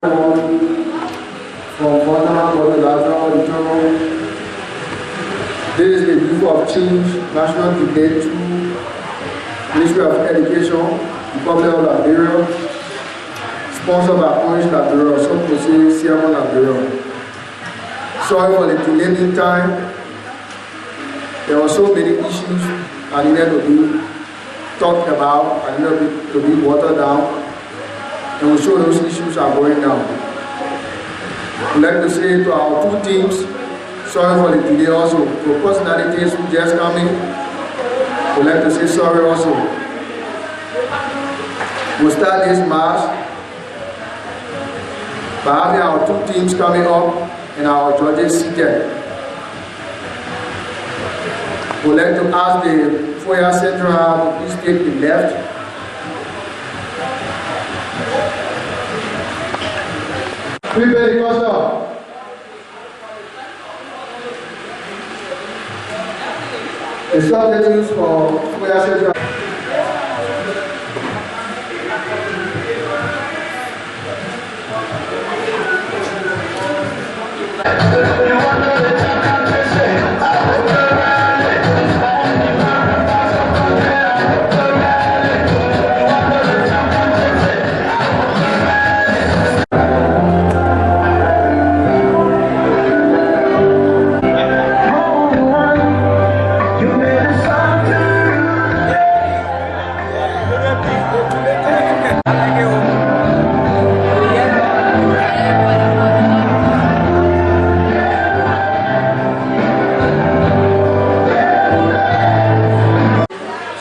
From Voinjama to the auditorium. This is the Youth of Change National Debate 2, Ministry of Education, Republic of Liberia, sponsored by Orange Liberia, some could say Sierra Liberia. Sorry for the delay in time. There were so many issues I needed to be talked about, I needed to be watered down, and we show those issues are going down. I'd like to say to our two teams, sorry for the delay also. For personalities who just come in, we'd like to say sorry also. We'll start this march by having our two teams coming up and our judges seated. We'd like to ask the Foya Central to please take the left. Pentecostal. The substitutes for Foya Central.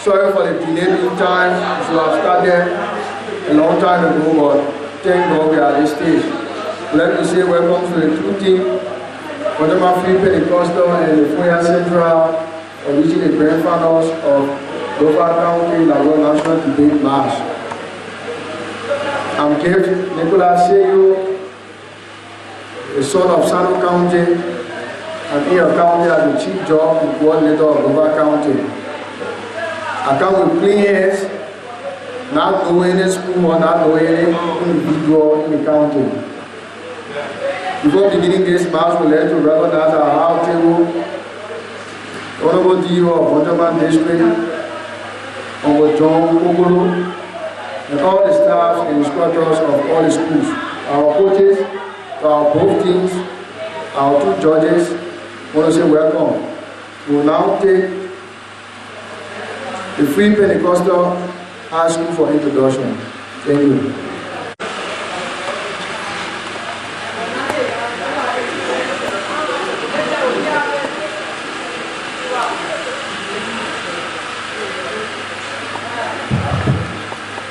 Sorry for the delay in time. So I've started a long time ago, but thank God we are at this stage. I'd like to say welcome to the two teams, Voinjama Free Pentecostal and the Foya Central, of reaching the grand finals of Local County Liberia National Debate March. I'm Kev Nicholas Seyo, the son of Sano County, and in your county as the chief job and coordinator of Local County. I come with clean hands, not knowing any school or not knowing any individual in the county. Before beginning this march, we like to recognize our high table, Honorable DO of Voinjama District, Uncle John Kokolo, and all the staff and instructors of all the schools, our coaches, our both teams, our two judges. I want to say welcome. We will now take the Free Pentecostal High School for introduction. Thank you.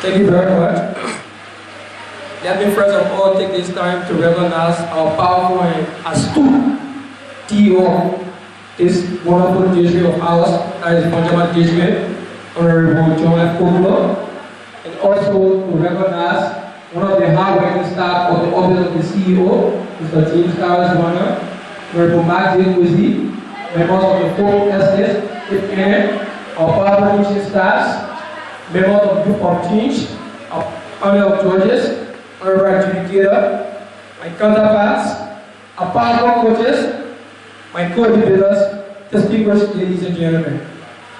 Thank you very much. Let me first of all take this time to recognize our powerful and astute DO, this wonderful district of ours, that is Voinjama District, Honorable John, and also to recognize one of the hard-working staff of the office of the CEO, Mr. James Carlos Warner, Honorable Mark J. Wizzy, members of the Four SS, our powerful teaching staffs, members of Youth of Change, our panel of judges, honorable adjudicator, my counterparts, our powerful coaches, my co-debaters, distinguished ladies and gentlemen.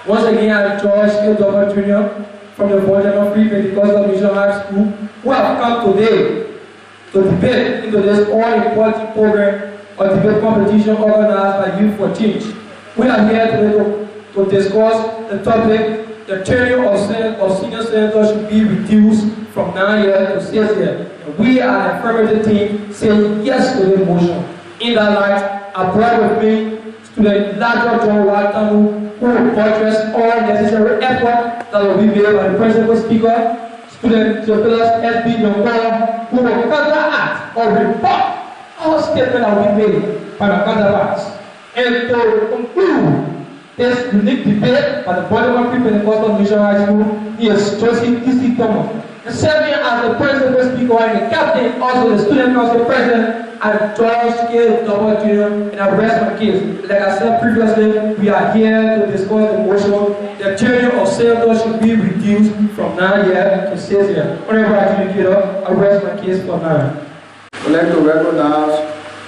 Once again, I George K. Jr. from the Voinjama Free Pentecostal Mission High School, who have come today to debate into this all-important program or debate competition organized by Youth for Change. We are here today to discuss the topic: the tenure of senior senators should be reduced from 9 years to 6 years. And we are an affirmative team saying yes to this motion. In that light, I brought with me Student Dr. John Watamu, who will buttress all necessary effort that will be made by the principal speaker, Student Theophilus S.B. Nyong'o, who will counteract or rebut all statements that will be made by the counterparts. And to conclude this unique debate by the Voinjama Free Pentecostal Mission High School, he is Joseph D.C. Thomas. And serving as the principal speaker and the captain, also the student council president, and George K. Jr. and I rest my case. Like I said previously, we are here to discuss the motion. The tenure of senators should be reduced from 9 years to 6 years. Honorable adjudicator, I rest my case for now. We'd like to recognize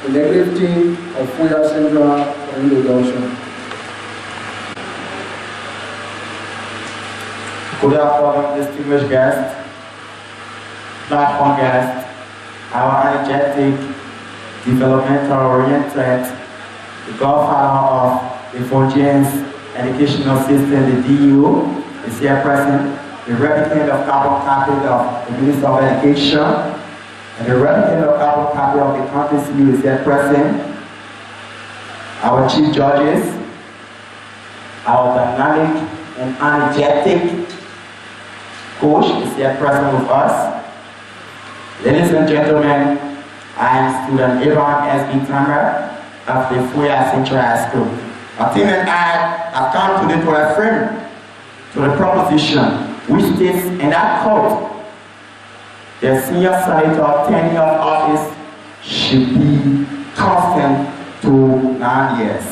the executive team of Foya Central for introduction. Good afternoon, distinguished guests, platform guests, our energetic, developmental-oriented, the godfather of the Voinjama educational system, the DU, is here present, the representative of carbon copy of the Minister of Education, and the representative of carbon copy of the country's CEO is here present, our chief judges, our dynamic and energetic coach is here present with us. Ladies and gentlemen, I am student Evan S.B. Tamer of the Foya Central High School. Our team and I have come today to affirm to the proposition which states in that quote, the senior senator tenure of office should be constant to 9 years.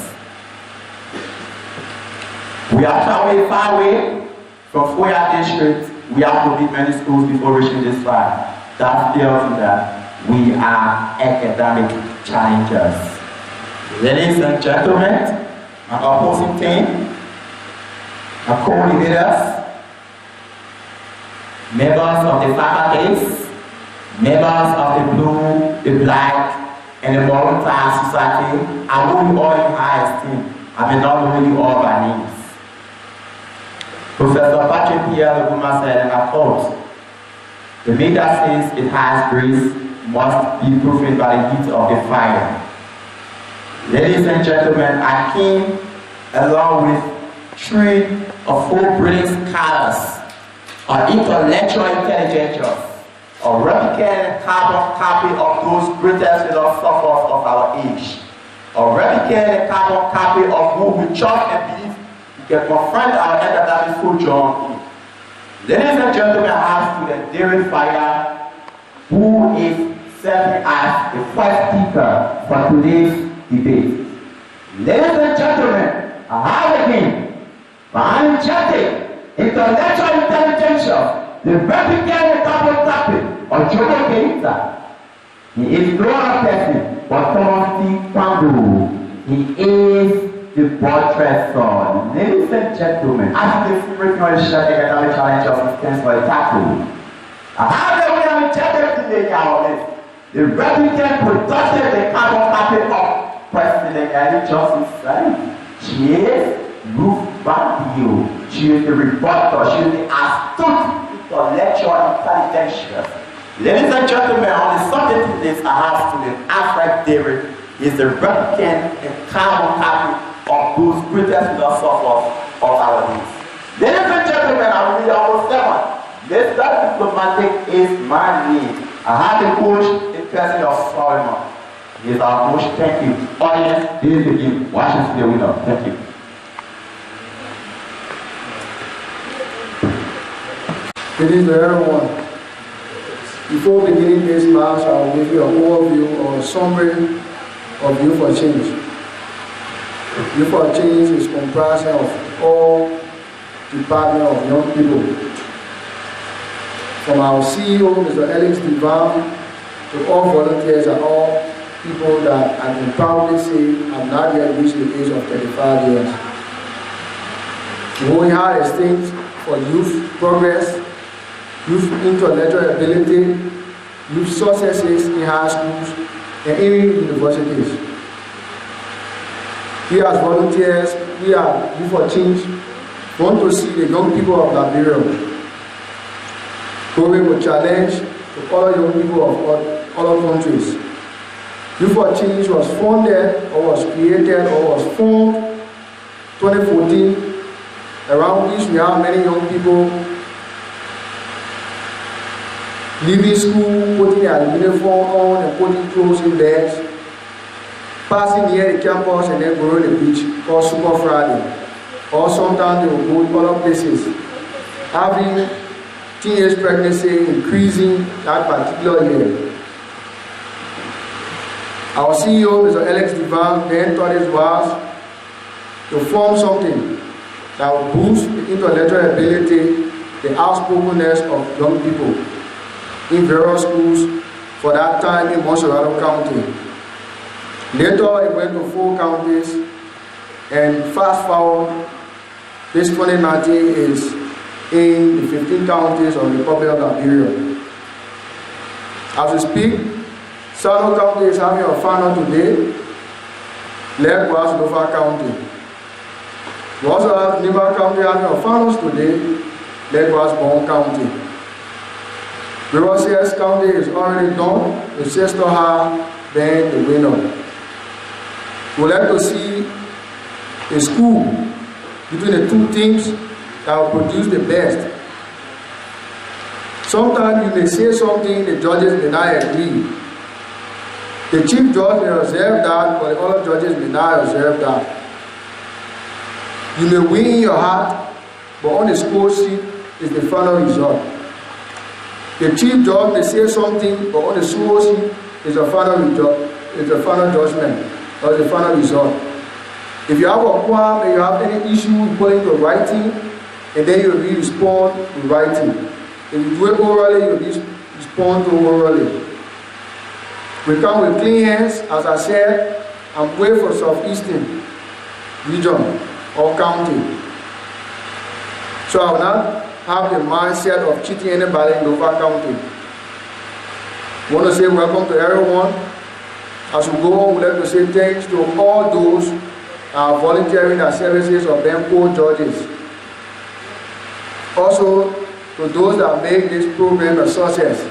We are traveling far away from Foya district. We have to beat many schools before reaching this far. That tells you that we are academic challengers. Ladies and gentlemen, my opposing team, my co-leaders, members of the faculties, members of the blue, the black, and the volunteer society, I hold you all in high esteem. I may not know you all by names. Professor Patrick Pierre Leguma said, and I quote, the maid that says it has grace must be proven by the heat of the fire. Ladies and gentlemen, I came along with 3 or 4 brilliant scholars or intellectual intelligence or replicating carbon copy of those greatest philosophers of our age, or replicating carbon copy of who we trust and believe we can confront our academic sojourn in. Ladies and gentlemen, I have student David Foya, who is serving as the first speaker for today's debate. Ladies and gentlemen, I have again my energetic, intellectual intelligence, the replicating carbon copy of Jomo Keita. He is no other person but Thomas T. Pandu. He is the buttress son. Ladies and gentlemen, as the frequent academic challenge of stands for a tackle. I have the way I'm chatting today, y'all. The replicant productive the carbon copy of President Eli Johnson's son. She is Ruth Bandio. She is the reporter. She is the astute intellectual intelligence. Ladies and gentlemen, on the subject of this, I have student Alfred David. He is the replicant and carbon copy of those greatest philosophers of our days. Ladies and gentlemen, I'm really almost 7. Mr. Diplomatic is my name. I have the coach in person of Solomon. He is our coach. Thank you. Audience, this is the game. Washington the winner. Thank you. Good evening, everyone. Before beginning this class, I will give you an overview or a summary of Youth for Change. Youth for Change is comprised of all departments of young people. From our CEO, Mr. Alex Divan, to all volunteers and all people that I can proudly say have not yet reached the age of 35 years. We only have a stage for youth progress, youth intellectual ability, youth successes in high schools and even universities. We as volunteers, we are Youth for Change, want to see the young people of Liberia going with challenge to other young people of other countries. Youth for Change was founded or was created or was formed 2014, around which we have many young people leaving school, putting their uniform on and putting clothes in bags, passing near the campus and then going to the beach called Super Friday. Or sometimes they will go to other places, having teenage pregnancy increasing that particular year. Our CEO, Mr. Alex Divan, then thought it was to form something that will boost the intellectual ability, the outspokenness of young people in various schools for that time in Montserrat County. Later, it went to 4 counties, and fast forward, this 2019 is in the 15 counties of the Republic of Liberia. As we speak, Sano County is having a final today, likewise Nova County. We also have Nima County having a finals today, likewise Bon County. Rivers County is already done, the sister have been the winner. We would like to see a school between the 2 teams that will produce the best. Sometimes you may say something, the judges may not agree. The chief judge may observe that, but the other judges may not observe that. You may win in your heart, but on the score sheet is the final result. The chief judge may say something, but on the score sheet is the final result, is the final judgment, or the final result. If you have a qualm and you have any issue, you put it into writing, and then you will respond in writing. If you do it orally, you will respond to orally. We come with clean hands, as I said, and pray for Southeastern region or county. So I will not have the mindset of cheating anybody in Nova County. I want to say welcome to everyone. As we go on, we would like to say thanks to all those volunteering their services of Benko judges. Also, to those that make this program a success.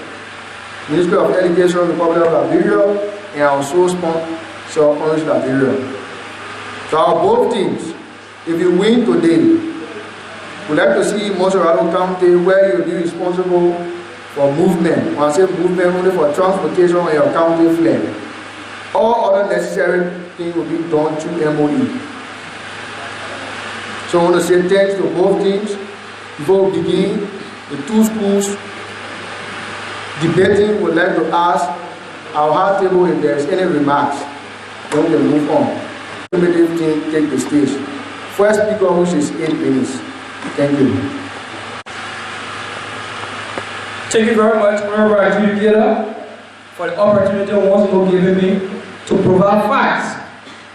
Ministry of Education, Republic of Liberia, and our sole sponsor, Orange Liberia. So our both teams, if you win today, we'd like to see Montserrat County where you'll be responsible for movement. When I say movement, only for transportation on your county flag. All other necessary things will be done through MOE. So I want to say thanks to both teams. Before we begin, the 2 schools debating would like to ask our hard table if there is any remarks. Then we can move on. Primitive team take the stage. First speaker, which is 8 minutes. Thank you. Thank you very much, Honorable Adjudicator, for the opportunity once again given me to provide facts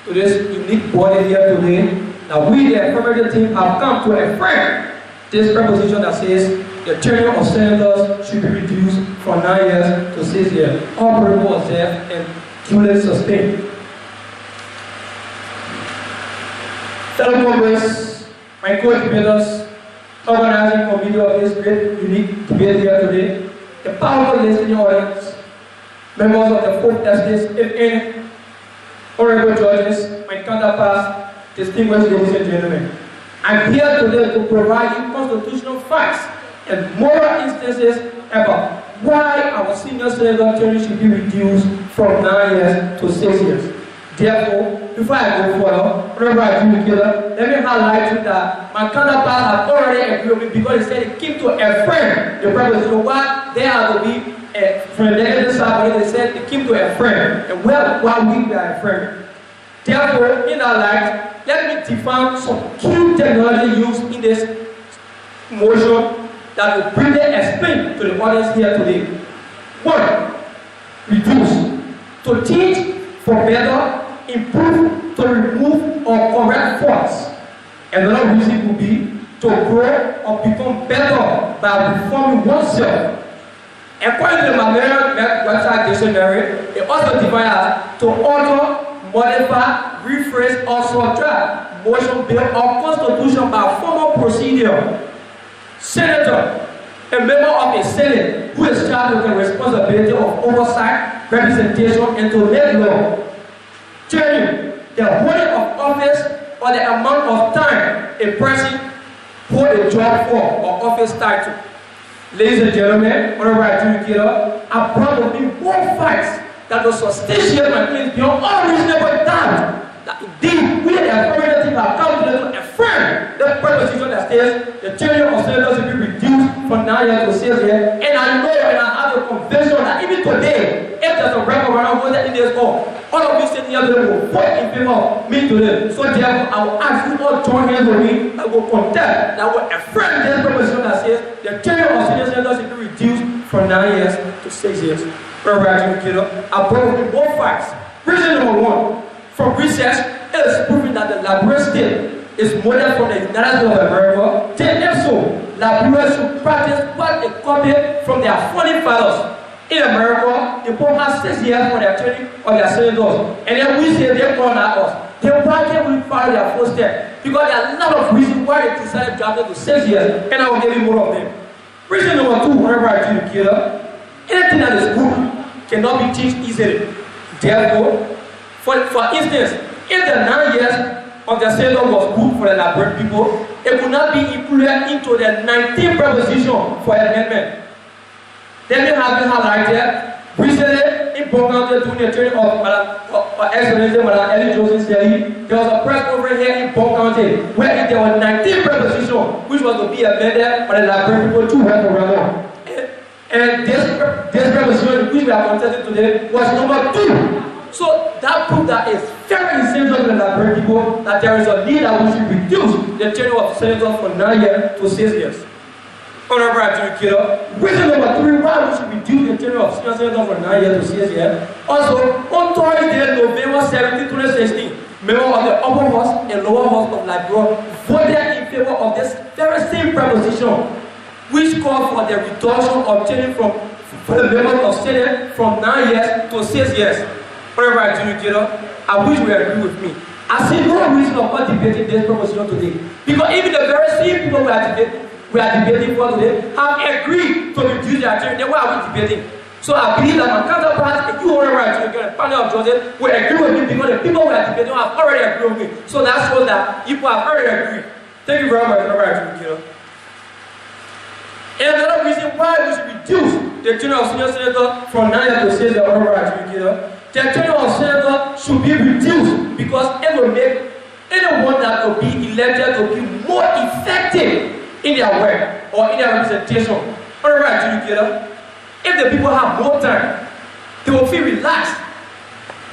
to this unique body here today. That we, the affirmative team, have come to affirm this proposition that says the tenure of senators should be reduced from 9 years to 6 years. All people observed and duly sustained. Fellow Congress, my co-debaters, organizing committee of this great, unique debate here today, the powerful listening audience, members of the 4th estates, if any, honorable judges, my counterparts, distinguished ladies and gentlemen. I'm here today to provide you constitutional facts and moral instances about why our senior senator tenure should be reduced from 9 years to 6 years. Therefore, before I go further, Honorable Adjudicator, let me highlight to that my counterparts have already agreed with me because they said they keep to affirm the proposition. Why they are to be from the negative side, they said they keep to affirm, and why we are affirming. Therefore, in that light, let me define some key technology used in this motion that will briefly explain to the audience here today. 1. Reduce. To teach for better, improve, to remove or correct faults. Another reason would be to grow or become better by reforming oneself. According to the Malarian website dictionary, it also defines to alter, modify, rephrase, or subtract motion, bill, or constitution by formal procedure. Senator, a member of a Senate who is charged with the responsibility of oversight, representation, and to make law. Tenure, the holding of office or the amount of time a person holds a job for or office title. Ladies and gentlemen, Honorable Adjudicator, I'm proud of being more facts that will substantiate my claims beyond all reasonable doubt that indeed we the affirmative have come to affirm the proposition that says the tenure of senators will be reduced from 9 years to 6 years. And I know and I have a conviction that even today, if there's a referendum voted in this hall, all of you sitting here today will vote in favor of me today. So therefore, I will ask you all join hands with me. I will contest, that will affirm this proposition that says the tenure of senior senators will be reduced from 9 years to 6 years. I brought with both facts. Reason number one, from research, it is proven that the Liberian state is modeled from the United States of America. Then if so, Liberians should practice what they copied from their founding fathers. In America, the Pope has 6 years for their training of their senators. And then we say they call at us. Then why can't we follow their footsteps? Because there are a lot of reasons why they decided to drop them to 6 years, and I will give you more of them. Reason number two, whenever I do the killer, anything that is good cannot be taught easily. Therefore, for instance, if the 9 years of the senator was good for the Liberian people, it could not be included into the 19th proposition for amendment. Then we have been highlighted recently in Boncounty during the training of Excellency Madam Ellie Joseph Sally. There was a press conference here in Boncounty where there was 19 proposition which was to be amended by the Liberian people to referendum. And this proposition which we are contesting today was number 2. So that proved that it's very essential to the Liberian people that there is a need that we should reduce the tenure of senators from 9 years to 6 years. Honorable Adjudicator, reason number 3 why we should reduce the tenure of senators from 9 years to 6 years. Also, on Thursday, November 17, 2016, members of the upper house and lower house of Liberia voted in favor of this very same proposition, which called for the reduction of tenure for the members of Senate from 9 years to 6 years. Honorable Adjudicator, I wish you agree with me. I see no reason of not debating this proposition today, because even the very same people we are debating for today have agreed to reduce their tenure. Then why are we debating? So I believe that my counterparts, if you honorable Adjudicator, the panel of judges will agree with me, because the people we are debating have already agreed with me. So that shows that people have already agreed. Thank you very much, Honorable Adjudicator. And another reason why we should reduce the tenure of senior senator from 9 years to 6 years, Honorable Adjudicator, the tenure of senator should be reduced because it will make anyone that will be elected to be more effective in their work or in their representation. Honorable Adjudicator, if the people have more time, they will feel relaxed.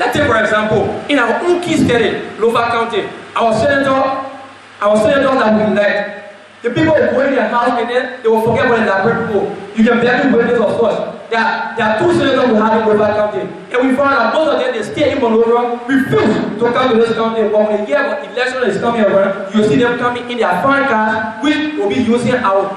Let's take for example, in our own key state, Lofa County, our senators that we elect, the people will go in their house and then they will forget about the Liberian people. You can barely witness of course. There are 2 senators we have in Lofa County, and we found out most of them they stay in Monrovia, refuse to come to this county. But when the year of election is coming around, you see them coming in their fine cars, which will be using our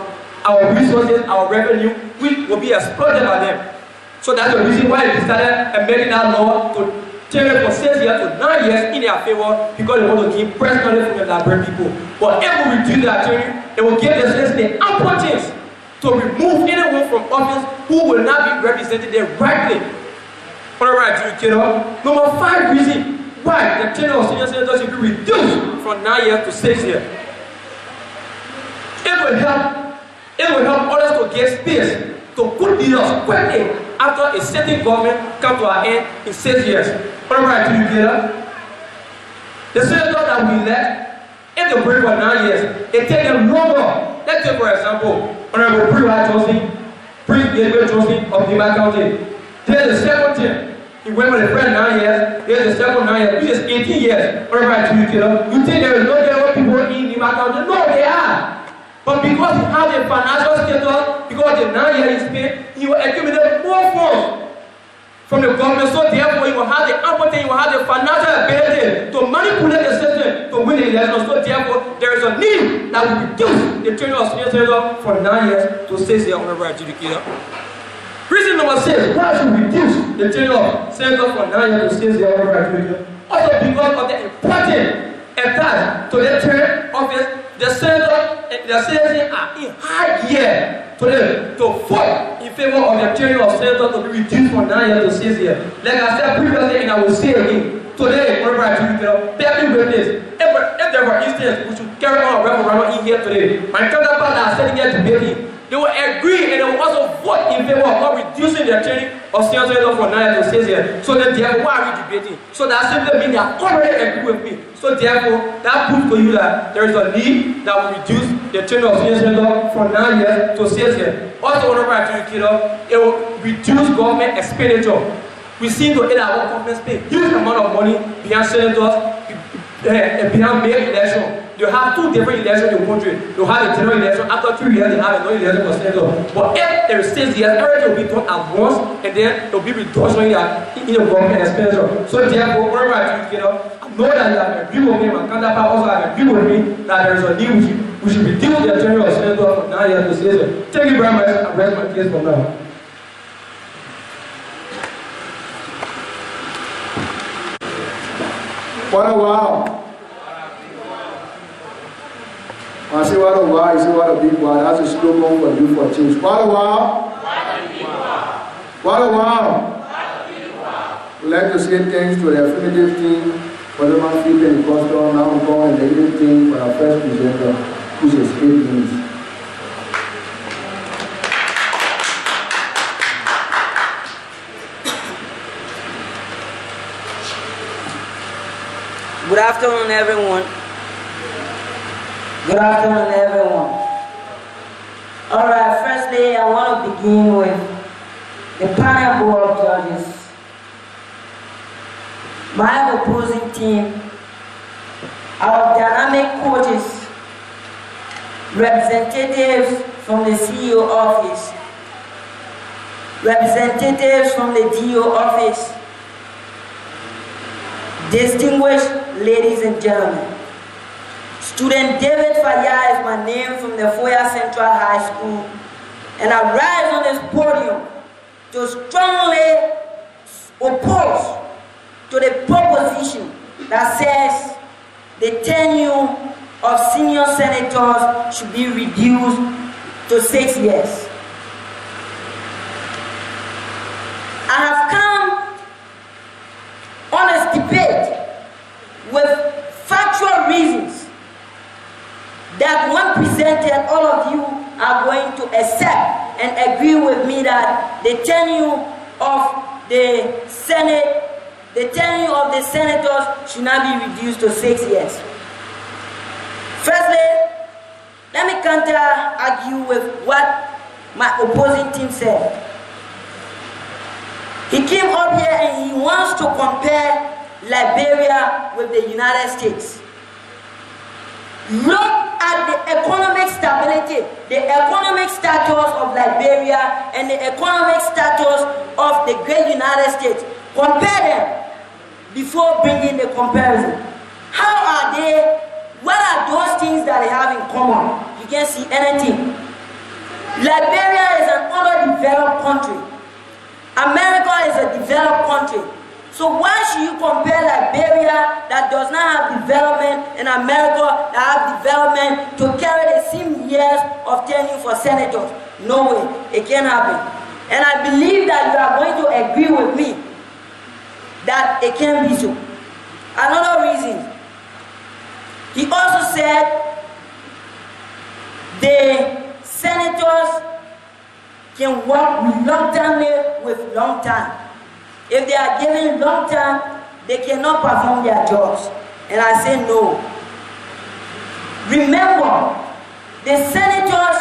resources, our revenue, which will be exploited by them. So that's the reason why they started amending that law to turn it from 6 years to 9 years in their favor, because they want to keep press money from the Liberian people. But if we reduce that tenure, it will give the citizens the ample chance to remove anyone from office who will not be represented there rightly. Honorable Adjudicator, number 5 reason why the tenure of senior senators should be reduced from 9 years to 6 years. It will help others to get space to put leaders quickly after a certain government come to our end in 6 years. Honorable Adjudicator, the senators that we elect, if they break for 9 years, it takes them longer. Let's take for example, Honorable Prince Gabriel Johnson of Nima County. There's the second term. He went for the first 9 years, there's the second 9 years, which is 18 years. Honorable Adjudicator, you think there is no general people in Nima County? No, they are. But because he has a financial status, because the 9 years is paid, he will accumulate more funds from the government. So therefore, he will have the opportunity, he will have the financial ability to manipulate the system to win the election. So therefore, there is a need that will reduce the tenure of senior senator from 9 years to 6 years, Honorable Adjudicator. Reason number 6, why should we reduce the tenure of senator from 9 years to 6 years, Honorable Adjudicator? Also because of the important attached to the term office. The senator and the citizens are in high gear to vote in favor of the tenure of senator to be reduced from 9 years to 6 years. Like I said previously, and I will say again, today, Honorable Adjudicator, bear with this. If there were instances we should carry on a referendum in here today, my counterparts are sitting here debating. They will agree and they will also vote in favor of not reducing the tenure of senior senator from 9 years to 6 years. So then therefore, why are we debating? So that simply means they are already agree with me. So therefore, that proves to you that there is a need that will reduce the tenure of senior senator from 9 years to 6 years. Also, Honorable Adjudicator, it will reduce government expenditure. We seem to hit our government spend huge amount of money behind senators, behind mayor election. they have two different elections in the country. They have a general election, after 2 years they have another election for senator. But if there is 6 years, everything will be done at once, and then there will be reduction in the government expenditure. So therefore, wherever I know that you have agreed with me, my counterpart also have agreed with me that there is a need we should reduce the general senator from 9 years to 6 years. Thank you very much. I rest my case for now. What a wow. I say what a wow, you say what a big wow. That's a slogan for you for change. What a wow. What a wow. We'd like to say thanks to the affirmative team for the monthly Pentecostal, now we're going the negative team for our first presenter, which is 8 minutes. Good afternoon, everyone. Good afternoon, everyone. All right, firstly, I want to begin with the panel board of judges. My opposing team, our dynamic coaches, representatives from the CEO office, representatives from the DO office, distinguished ladies and gentlemen. Student David Foya is my name from the Foya Central High School, and I rise on this podium to strongly oppose to the proposition that says the tenure of senior senators should be reduced to 6 years. I have come on this debate with factual reasons that when presented, all of you are going to accept and agree with me that the tenure of the Senate, the tenure of the senators should not be reduced to 6 years. Firstly, let me counter-argue with what my opposing team said. He came up here and he wants to compare Liberia with the United States. Look at the economic stability, the economic status of Liberia and the economic status of the great United States. Compare them before bringing the comparison. How are they? What are those things that they have in common? You can't see anything. Liberia is an underdeveloped country. America is a developed country. So why should you compare Liberia that does not have development and America that have development to carry the same years of tenure for senators? No way, it can't happen. And I believe that you are going to agree with me that it can't be so. Another reason, he also said the senators can work reluctantly with long time. If they are given long time, they cannot perform their jobs. And I say no. Remember, the senators,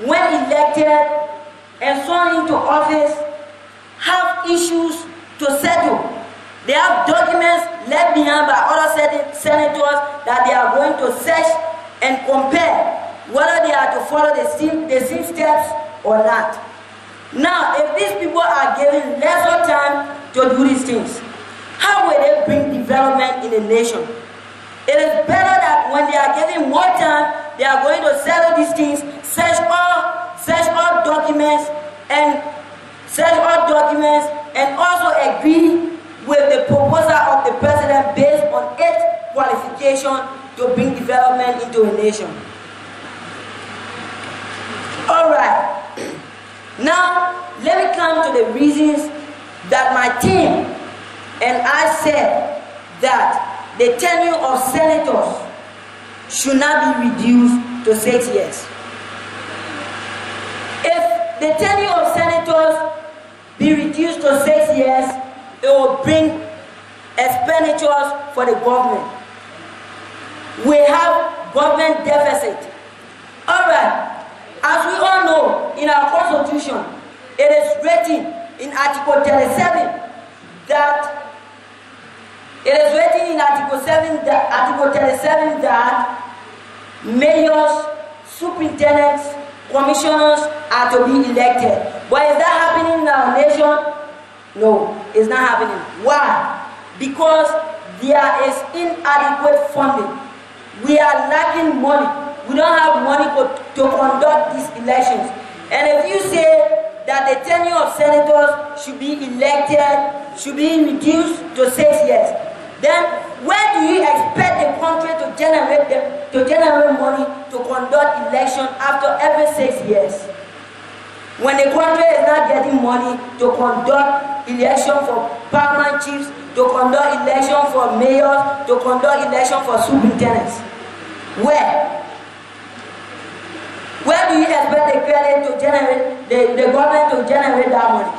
when elected and sworn into office, have issues to settle. They have documents left behind by other senators that they are going to search and compare whether they are to follow the same steps or not. Now, if these people are given lesser time to do these things, how will they bring development in the nation? It is better that when they are given more time, they are going to settle these things, search all documents, and also agree with the proposal of the president based on its qualification to bring development into a nation. All right. Now, let me come to the reasons that my team and I said that the tenure of senators should not be reduced to 6 years. If the tenure of senators be reduced to 6 years, it will bring expenditures for the government. We have government deficit. All right. As we all know, in our constitution, it is written in Article 37 that mayors, superintendents, commissioners are to be elected. But is that happening in our nation? No, it's not happening. Why? Because there is inadequate funding. We are lacking money. We don't have money to conduct these elections. And if you say that the tenure of senators should be elected, should be reduced to 6 years, then where do you expect the country to generate money to conduct election after every 6 years? When the country is not getting money to conduct election for paramount chiefs, to conduct election for mayors, to conduct election for superintendents, where do you expect the credit to generate, the government to generate that money?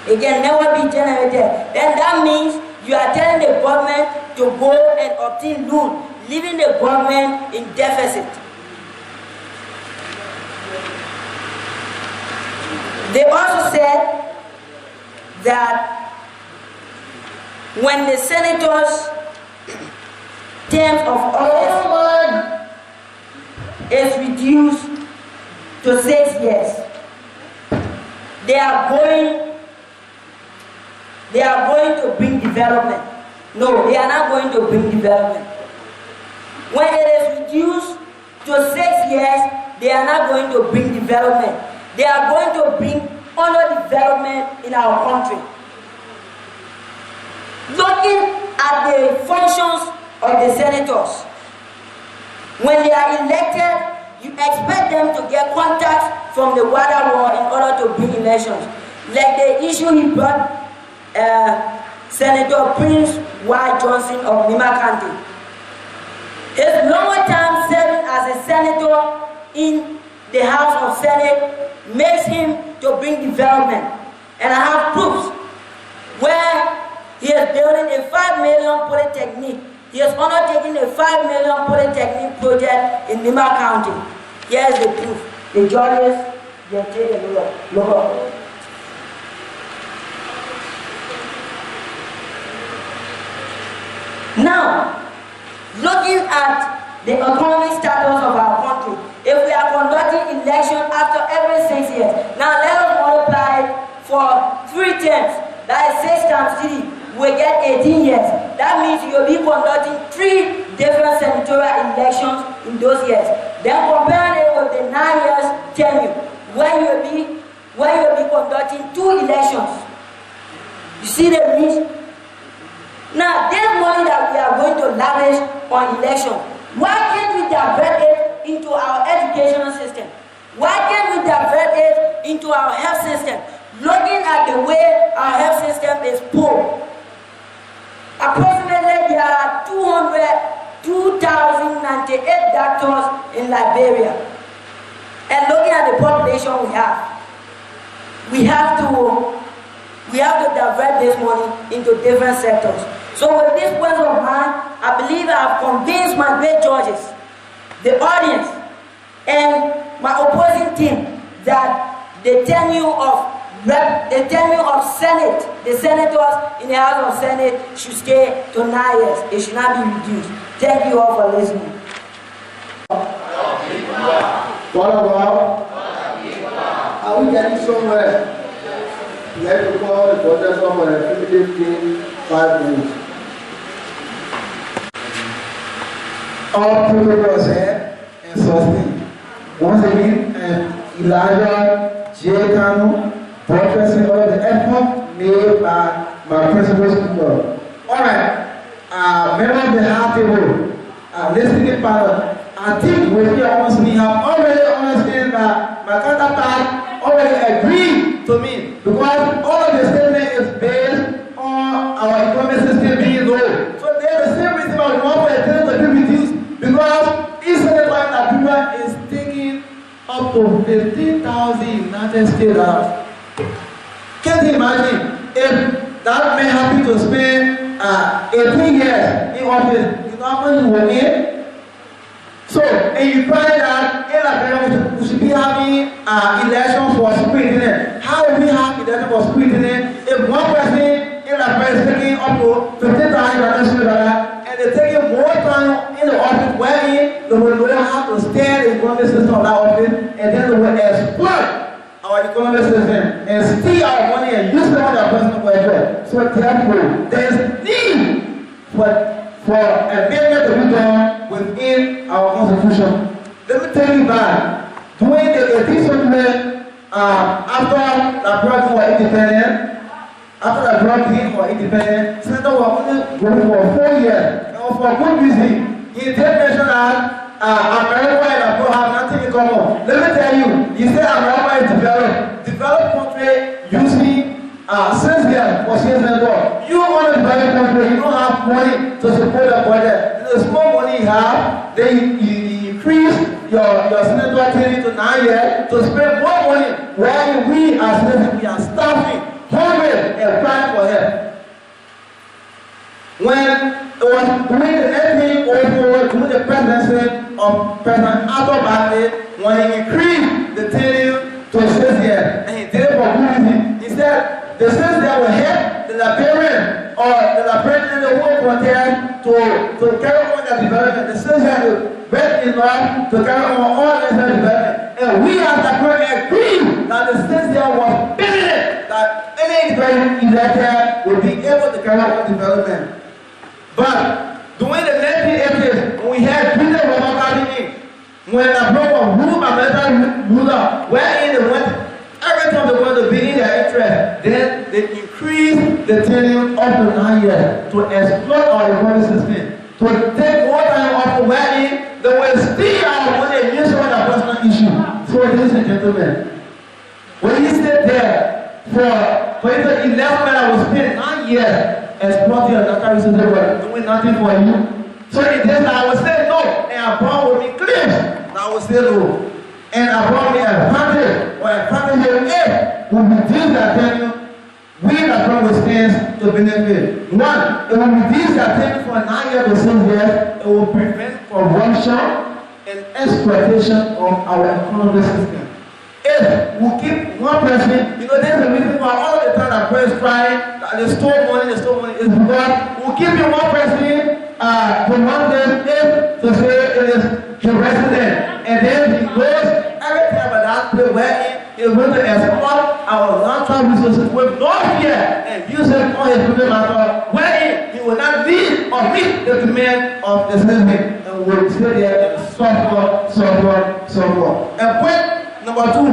It can never be generated. Then that means you are telling the government to go and obtain loan, leaving the government in deficit. They also said that when the senators' terms of office is reduced to 6 years, they are going to bring development. No, they are not going to bring development. When it is reduced to 6 years, they are not going to bring development. They are going to bring underdevelopment in our country. Looking at the functions of the senators, when they are elected, you expect them to get contacts from the water wall in order to bring elections. Like the issue he brought, Senator Prince Y. Johnson of Nima County. His longer time serving as a senator in the House of Senate makes him to bring development. And I have proofs where he is building a 5 million polytechnic. He has undertaken a 5 million polytechnic project in Nima County. Here is the proof. The judges, they take a look. Now, looking at the economic status of our country, if we are conducting election after every 6 years, now let us multiply it for 3 terms, that is 6 times 3, we get 18 years. That means you will be conducting 3 different senatorial elections in those years. Then compare it with the 9 years tenure, where you will be conducting 2 elections. You see the reach? Now, this money that we are going to lavish on election, why can't we divert it into our educational system? Why can't we divert it into our health system? Looking at the way our health system is poor, approximately there are 2,098 doctors in Liberia. And looking at the population we have to divert this money into different sectors. So with this point of mine, I believe I have convinced my great judges, the audience, and my opposing team that the tenure of Senate, the senators in the House of Senate should stay to 9 years. It should not be reduced. Thank you all for listening. What about? Are we getting somewhere? Let me call the protest of an affiliate team 5 minutes. All protocols and sustain. Once again, Elijah J. Kanu, broadcasting all the effort made by my principal speaker. Alright, members of the House table, listening panel, I think we have already understood that my counterpart already agreed to me because all of the statement is based on our economic system being low. So there's the same reason why we want for the to be reduced because each senator in Nigeria is taking up to 15,000 United States dollars. Can't you imagine if that man happy to spend 18 years in office, you know how much he will need? So, and you find that in Liberia we should be having elections for superintendent. How will we have election for superintendent if one person in Liberia is taking up to 15,000 and they're taking more time in the office wherein the economic system and steal our money and use the money of personal welfare. So therefore, there is need for amendment to be done within our constitution. Let me tell you that during the 18th century, after the British were independent, Senator was only going for 4 years, and for good reason. He did mention that America and abroad have nothing in common. Let me tell you, he said America is developed country using since there for senator. You want to develop country, you don't have money to support the budget. The small money you have, then you increase your senator training to 9 years to spend more money. While we as citizens, we are starving, hungry, and crying for help. When it was during the 1904, during the presidency of President Arthur Barclay, when he increased the tenure to 6 years, and he did it for good reason. He said the 6 years will help the Liberian or the Liberian in the world frontier to carry on their development. The 6 years will best enough to carry on all necessary development. And we as Liberians agree that the 6 years was permanent, that any independent elected will be able to carry on development. But during the 1980s, when we had Peter Robert coming in, when the broke was ruled by military ruler, wherein they went, every time they want to be in their interest, then they increased the tenure up to 9 years to exploit our economic system, to take more time off wherein they will steal our money and use on their personal issue. So, ladies and gentlemen, when he said there, for the 11 men that was spent 9 years, exploiting your natural resources, doing nothing for you. So in this, I will say no, and Abraham will be clear. I will say no. And Abraham will advantage, or advantage if we reduce that tenure, we Abraham will stand to benefit. One, it will reduce that tenure from 9 years to 6 years. It will prevent corruption and exploitation of our economic system. If we keep one person, you know, there's a reason why all the time that prayer is crying, that they stole money, is because we'll keep you one person for 1 day to say it is your resident. And then he goes every time at that place where he is going to exploit our natural resources with no fear and use it on his people matter, wherein he will not meet or meet the demand of the citizen and will stay there and suffer. And point number 2,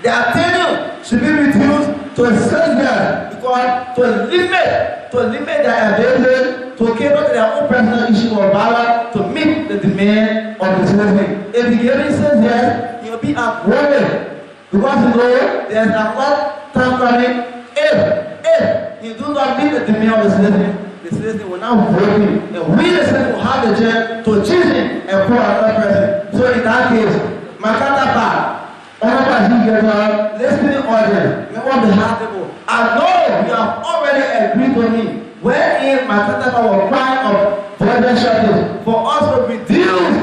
their tenure should be reduced to 6 years because to limit their ability to cater to their own personal issue or power to meet the demand of the citizen. If you give it 6 years, you'll be upgraded because you know there's a lot time coming. If you do not meet the demand of the citizen will not vote him, and we the citizen will have the chance to choose him and put another person. So in that case, my counterpart, listening audience, we want to have people. I know you have already agreed to me wherein my counterpart will cry of budget shortage for us to reduce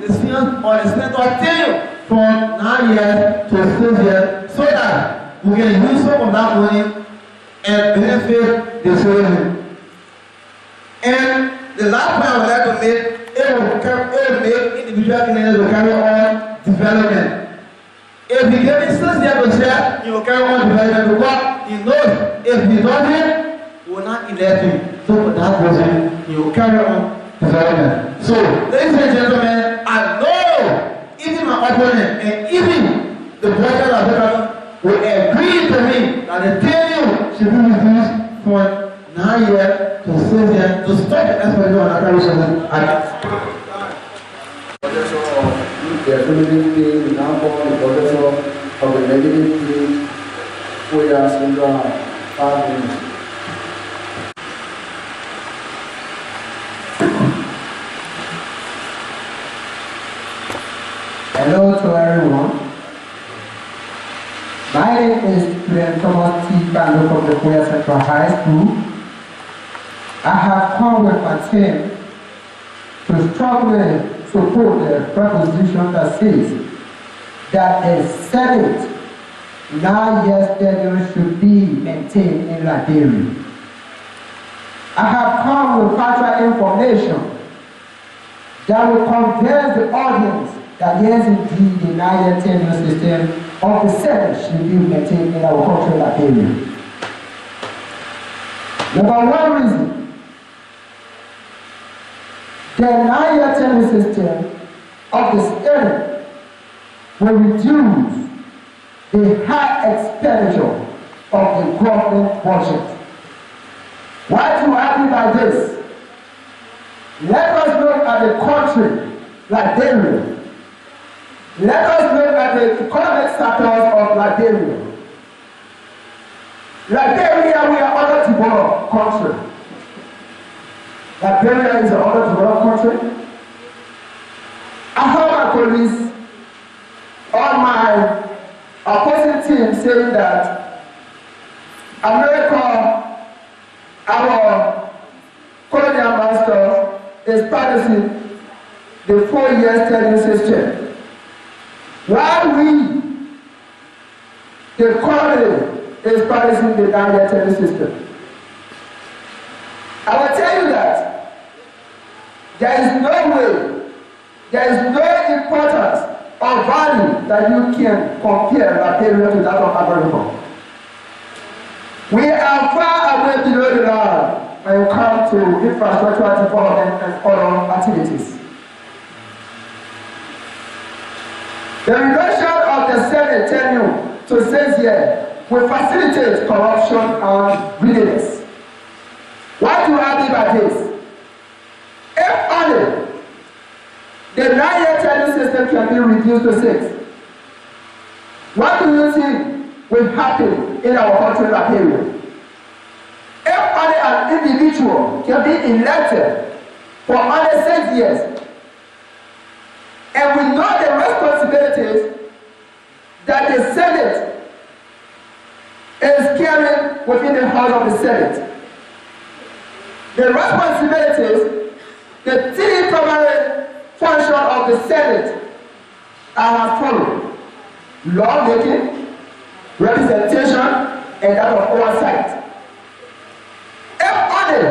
the senior or the senator tenure from 9 years to 6 years so that we can use some of that money and benefit the citizen. And the last point I would like to make, it will make individual Canadians to carry on development. If he gave me 6 years to share, he will carry on development because he knows if he doesn't, we will not elect him. So for that reason, he will carry on development. So, ladies and gentlemen, I know even my opponent and even the president of the government will agree to me that the tenure should be reduced from 9 years to 6 years to stop the exploitation of natural resources. Definitely the number of the negative Foya syndrome 5 minutes. Hello to everyone. My name is Student Thomas T. Kando from the Foya Central High School. I have come with my team to strongly support the proposition that says that the Senate 9 years tenure should be maintained in Liberia. I have come with factual information that will convince the audience that yes, indeed, the 9 year tenure system of the Senate should be maintained in our country, Liberia. Number one reason, the 9-year tenure system of the Senate will reduce the high expenditure of the government budget. Why do I mean by this? Let us look at the country, Liberia. Let us look at the economic status of Liberia. Liberia, we are underdeveloped country. Liberia is an underdeveloped country. I heard my colleagues on my opposing team saying that America, our colonial master, is practicing the 4-year tenure system. While we, the colony, is practicing the 9-year tenure system. I will tell you that there is no way, there is no importance or value that you can compare Liberia to that of America. We are far away below the line when it comes to infrastructural development and other activities. The reduction of the Senate tenure to 6 years will facilitate corruption and greediness. What do I mean by this? If only the 9-year tenure system can be reduced to 6, what do you think will happen in our country, Liberia? If only an individual can be elected for only 6 years, and we know the responsibilities that the Senate is carrying within the House of the Senate. The responsibilities, the three primary functions of the Senate are as follows: lawmaking, representation, and that of oversight. If only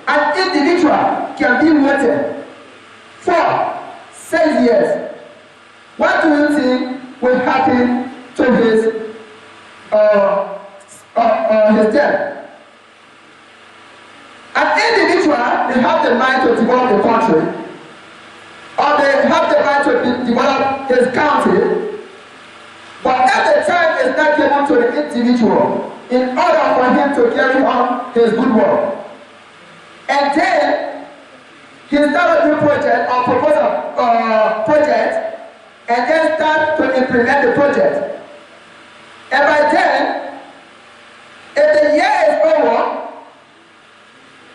an individual can be elected for 6 years, what do you think will happen to his death? An individual, they have the mind to develop the country, or they have the mind to develop his county, but at the time is not given to the individual in order for him to carry on his good work. And then he started a new project or propose a project, and then start to implement the project. And by then, if the year is over,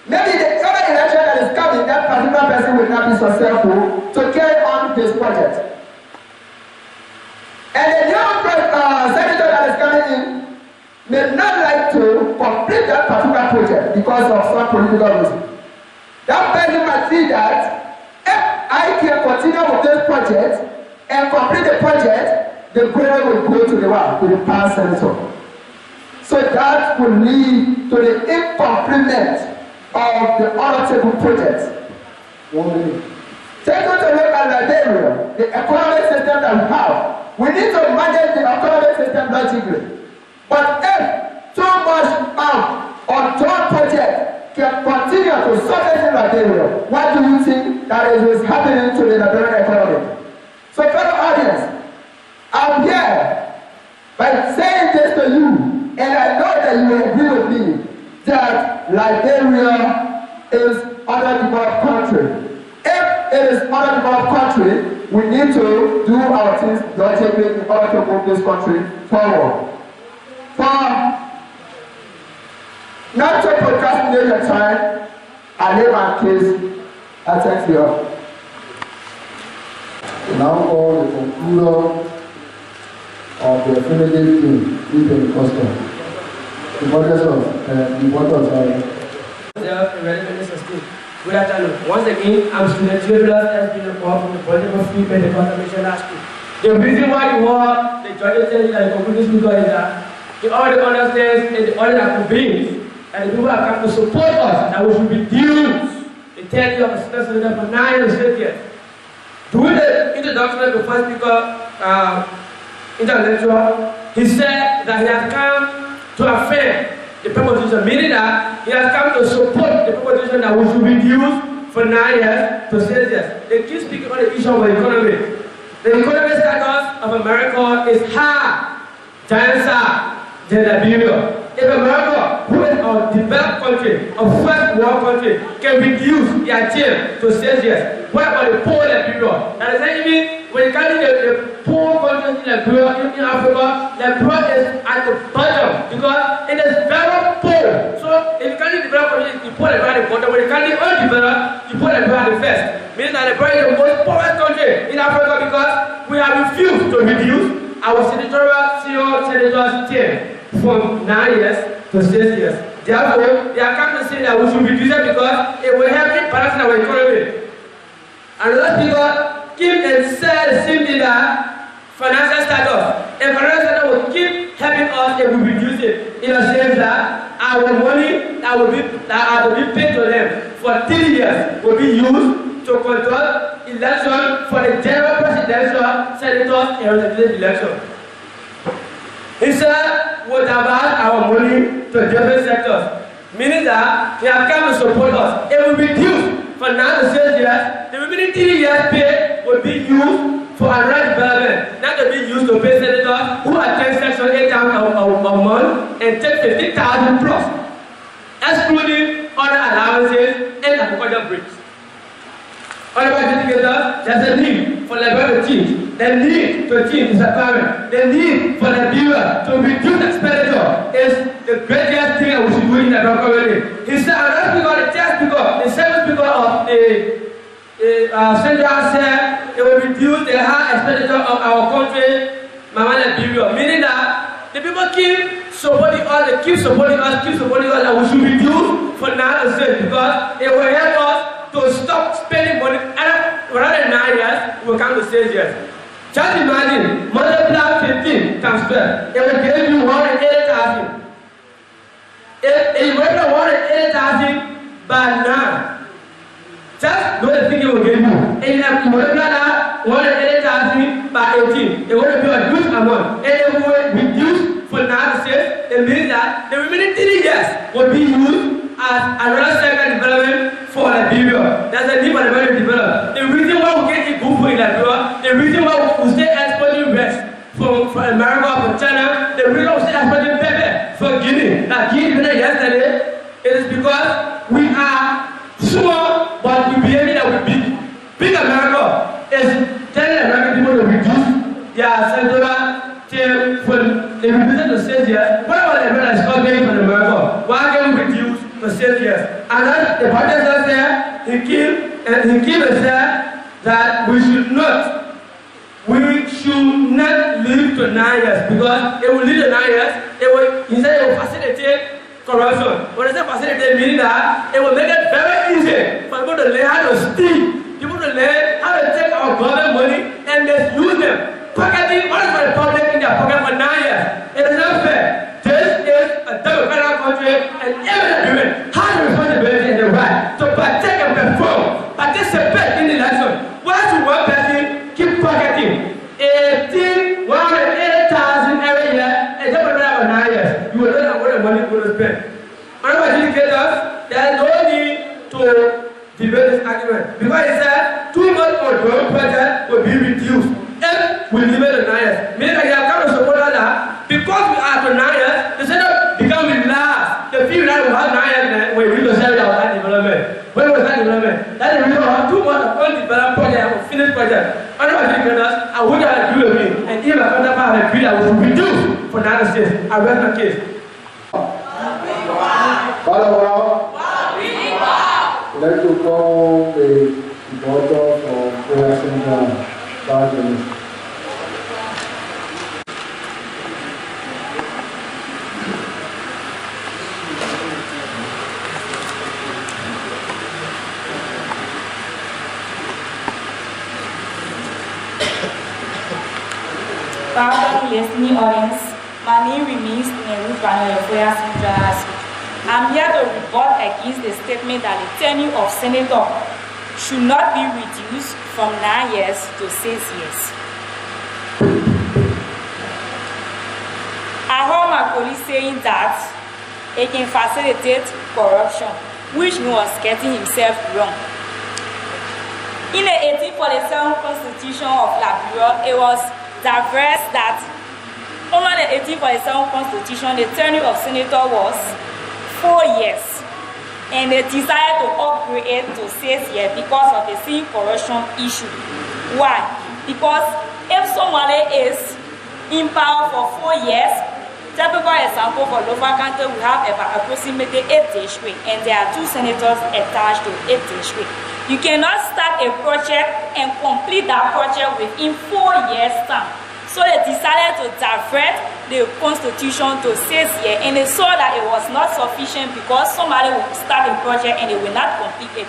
maybe the other election that is coming, that particular person will not be successful to carry on his project. And the new senator that is coming in may not like to complete that particular project because of some political reason. That person might see that if I can continue with this project and complete the project, the credit will go to the past senator. So that will lead to the incompleteness of the honorable projects. 1 minute. Take a look at Liberia, the economic system that we have. We need to manage the economic system logically. But if too much undone project can continue to surface in Liberia, what do you think that is happening to the Liberian economy? So fellow audience, I'm here by saying this to you, and I know that you will agree with me that Liberia is underdeveloped country. If it is underdeveloped country, we need to do our things logically in order to move this country forward. Not to procrastinate your time, I lay my case. I thank you. Now call the concluder of the affiliate team in Pentecostal. The brothers Good afternoon. Once again, I'm student Theodorus has been involved from the Voinjama Free Pentecostal Missionary School. The reason why you are the judges tell you that the conclusion speaker is that he already understands and the other beings and the people have come to support us that we should reduce the tenure of a student for 9 years. During the introduction of the first speaker, intellectual. He said that he has come to affirm the proposition, meaning that he has come to support the proposition that we should reduce from 9 years to 6 years. They keep speaking on the issue of the economy. The economic status of America is high, giant than Liberia. If America, who is a developed country, a first world country, can reduce their term to 6 years, what about the poor Liberia? That is even when you carry the poor countries in Liberia, in Africa, Liberia is at the bottom because it is very poor. So if you carry the developed countries, you put Liberia at the bottom. When you carry the undeveloped, you put Liberia at the first. Meaning that Liberia is the most poorest country in Africa because we have refused to reduce our senatorial senators' term from 9 years to 6 years. Therefore, they are come to say that we should reduce it because it will help in balancing our economy. And those people keep and say the same thing that financial status. And financial status will keep helping us if we reduce it. In a sense that our money that will be paid to them for 3 years will be used to conduct election for the general presidential, senators, and legislative election. He said, what about our money to different sectors? Meaning that he has come to support us. It will reduce from 9 to 6 years. The remaining 3 years pay will be used for another development, not to be used to pay senators who attend Section 8,000 a month and take 50,000 plus, excluding other allowances and agricultural breaks. Other educators, there's a need for Liberia to teach. The need to teach is apparent. The need for Liberia to reduce expenditure is the greatest thing that we should do in the community. He said, another speaker, the third speaker, the seventh speaker of the central said it will reduce the high expenditure of our country, Mama Liberia. Meaning that the people keep supporting us, they keep supporting us, and we should reduce for 9 to 6 because it will help us to stop spending money. Rather than 9 years, we will come to 6 years. Just imagine, multiply 15 times 12. It will give you 180,000. If you multiply 180,000 by 9, just know the thing it will give you. And if you multiply that 180,000 by 18, it will be a huge amount. And it will reduce for 9 to 6. It means that the remaining 3 years will be used as another second development for Liberia. There's a need for Liberia to develop. The reason why we get the good food in Liberia, the reason why we stay exporting rice from America, from China, the reason why we stay exporting pepper from Guinea, like Guinea yesterday, it is because we are small, but we behave that we're big. Big America is telling American people to reduce their central term for the reduction to 6 years. What about Liberia is coming from America? Why can we reduce to 6 years? And then the protesters there, he came and said that we should not live to 9 years because it will lead to 9 years. He said it will facilitate corruption. When I say facilitate, meaning that it will make it very easy for people to learn how to steal, people to learn how to take our government money and misuse them. Pocketing money for the public in their pocket for 9 years. It is not fair. This is a democratic country and every human has the responsibility and the right to partake and perform, participate in the election. Why should one person keep pocketing 180,000 every year and don't remember 9 years? You will not know what the money will spend. Honorable educators, there is no need to debate this argument because he said 2 months for drone project will be reduced if we limit the 9 years. Meaning that you have come to support that because we are to 9 years, the center become relaxed. The few that we have 9 years when we reach the center of that development. When we start development, that's the reason why 2 months of undeveloped project and finished project. Honorable educators, I would have agree with me, and if my counterpart have agreed, I will reduce for 9 to 6. I rest my case. Let's call the daughter of Foya Central. Welcome, listening audience. My name remains Neru Banner of Foya Central. I'm here to rebut against the statement that the tenure of senator should not be reduced from 9 years to 6 years. Makoli saying that it can facilitate corruption, which he was getting himself wrong. In the 1847 Constitution of Liberia, it was diverse that under the 1847 Constitution, the tenure of senator was 4 years, and they decided to upgrade it to 6 years because of the same corruption issue. Why? Because if somebody is in power for 4 years, typical example for local country, we have about approximately 8 districts, and there are 2 senators attached to 8 districts. You cannot start a project and complete that project within 4 years' time. So they decided to divert the constitution to 6 years, and they saw that it was not sufficient because somebody will start a project and they will not complete it.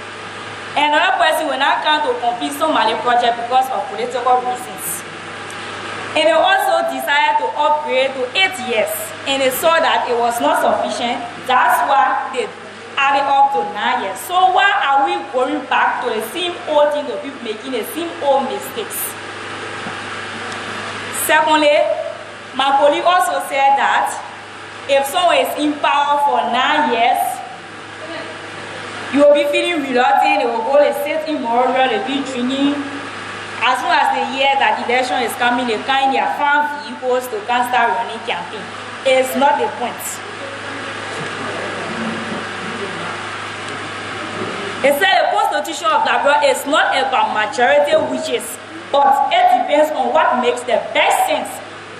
And another person will not come to complete somebody's project because of political reasons. And they also decided to upgrade to 8 years, and they saw that it was not sufficient. That's why they added up to 9 years. So why are we going back to the same old thing, to people making the same old mistakes? Secondly, Makoli also said that if someone is in power for 9 years, you will be feeling reluctant, they will go to sit in Moria, they'll be drinking. As soon as they hear that election is coming, they kind their farm vehicles to start running campaign. It's not the point. It said the Constitution of Liberia is not about majority wishes, but it depends on what makes the best sense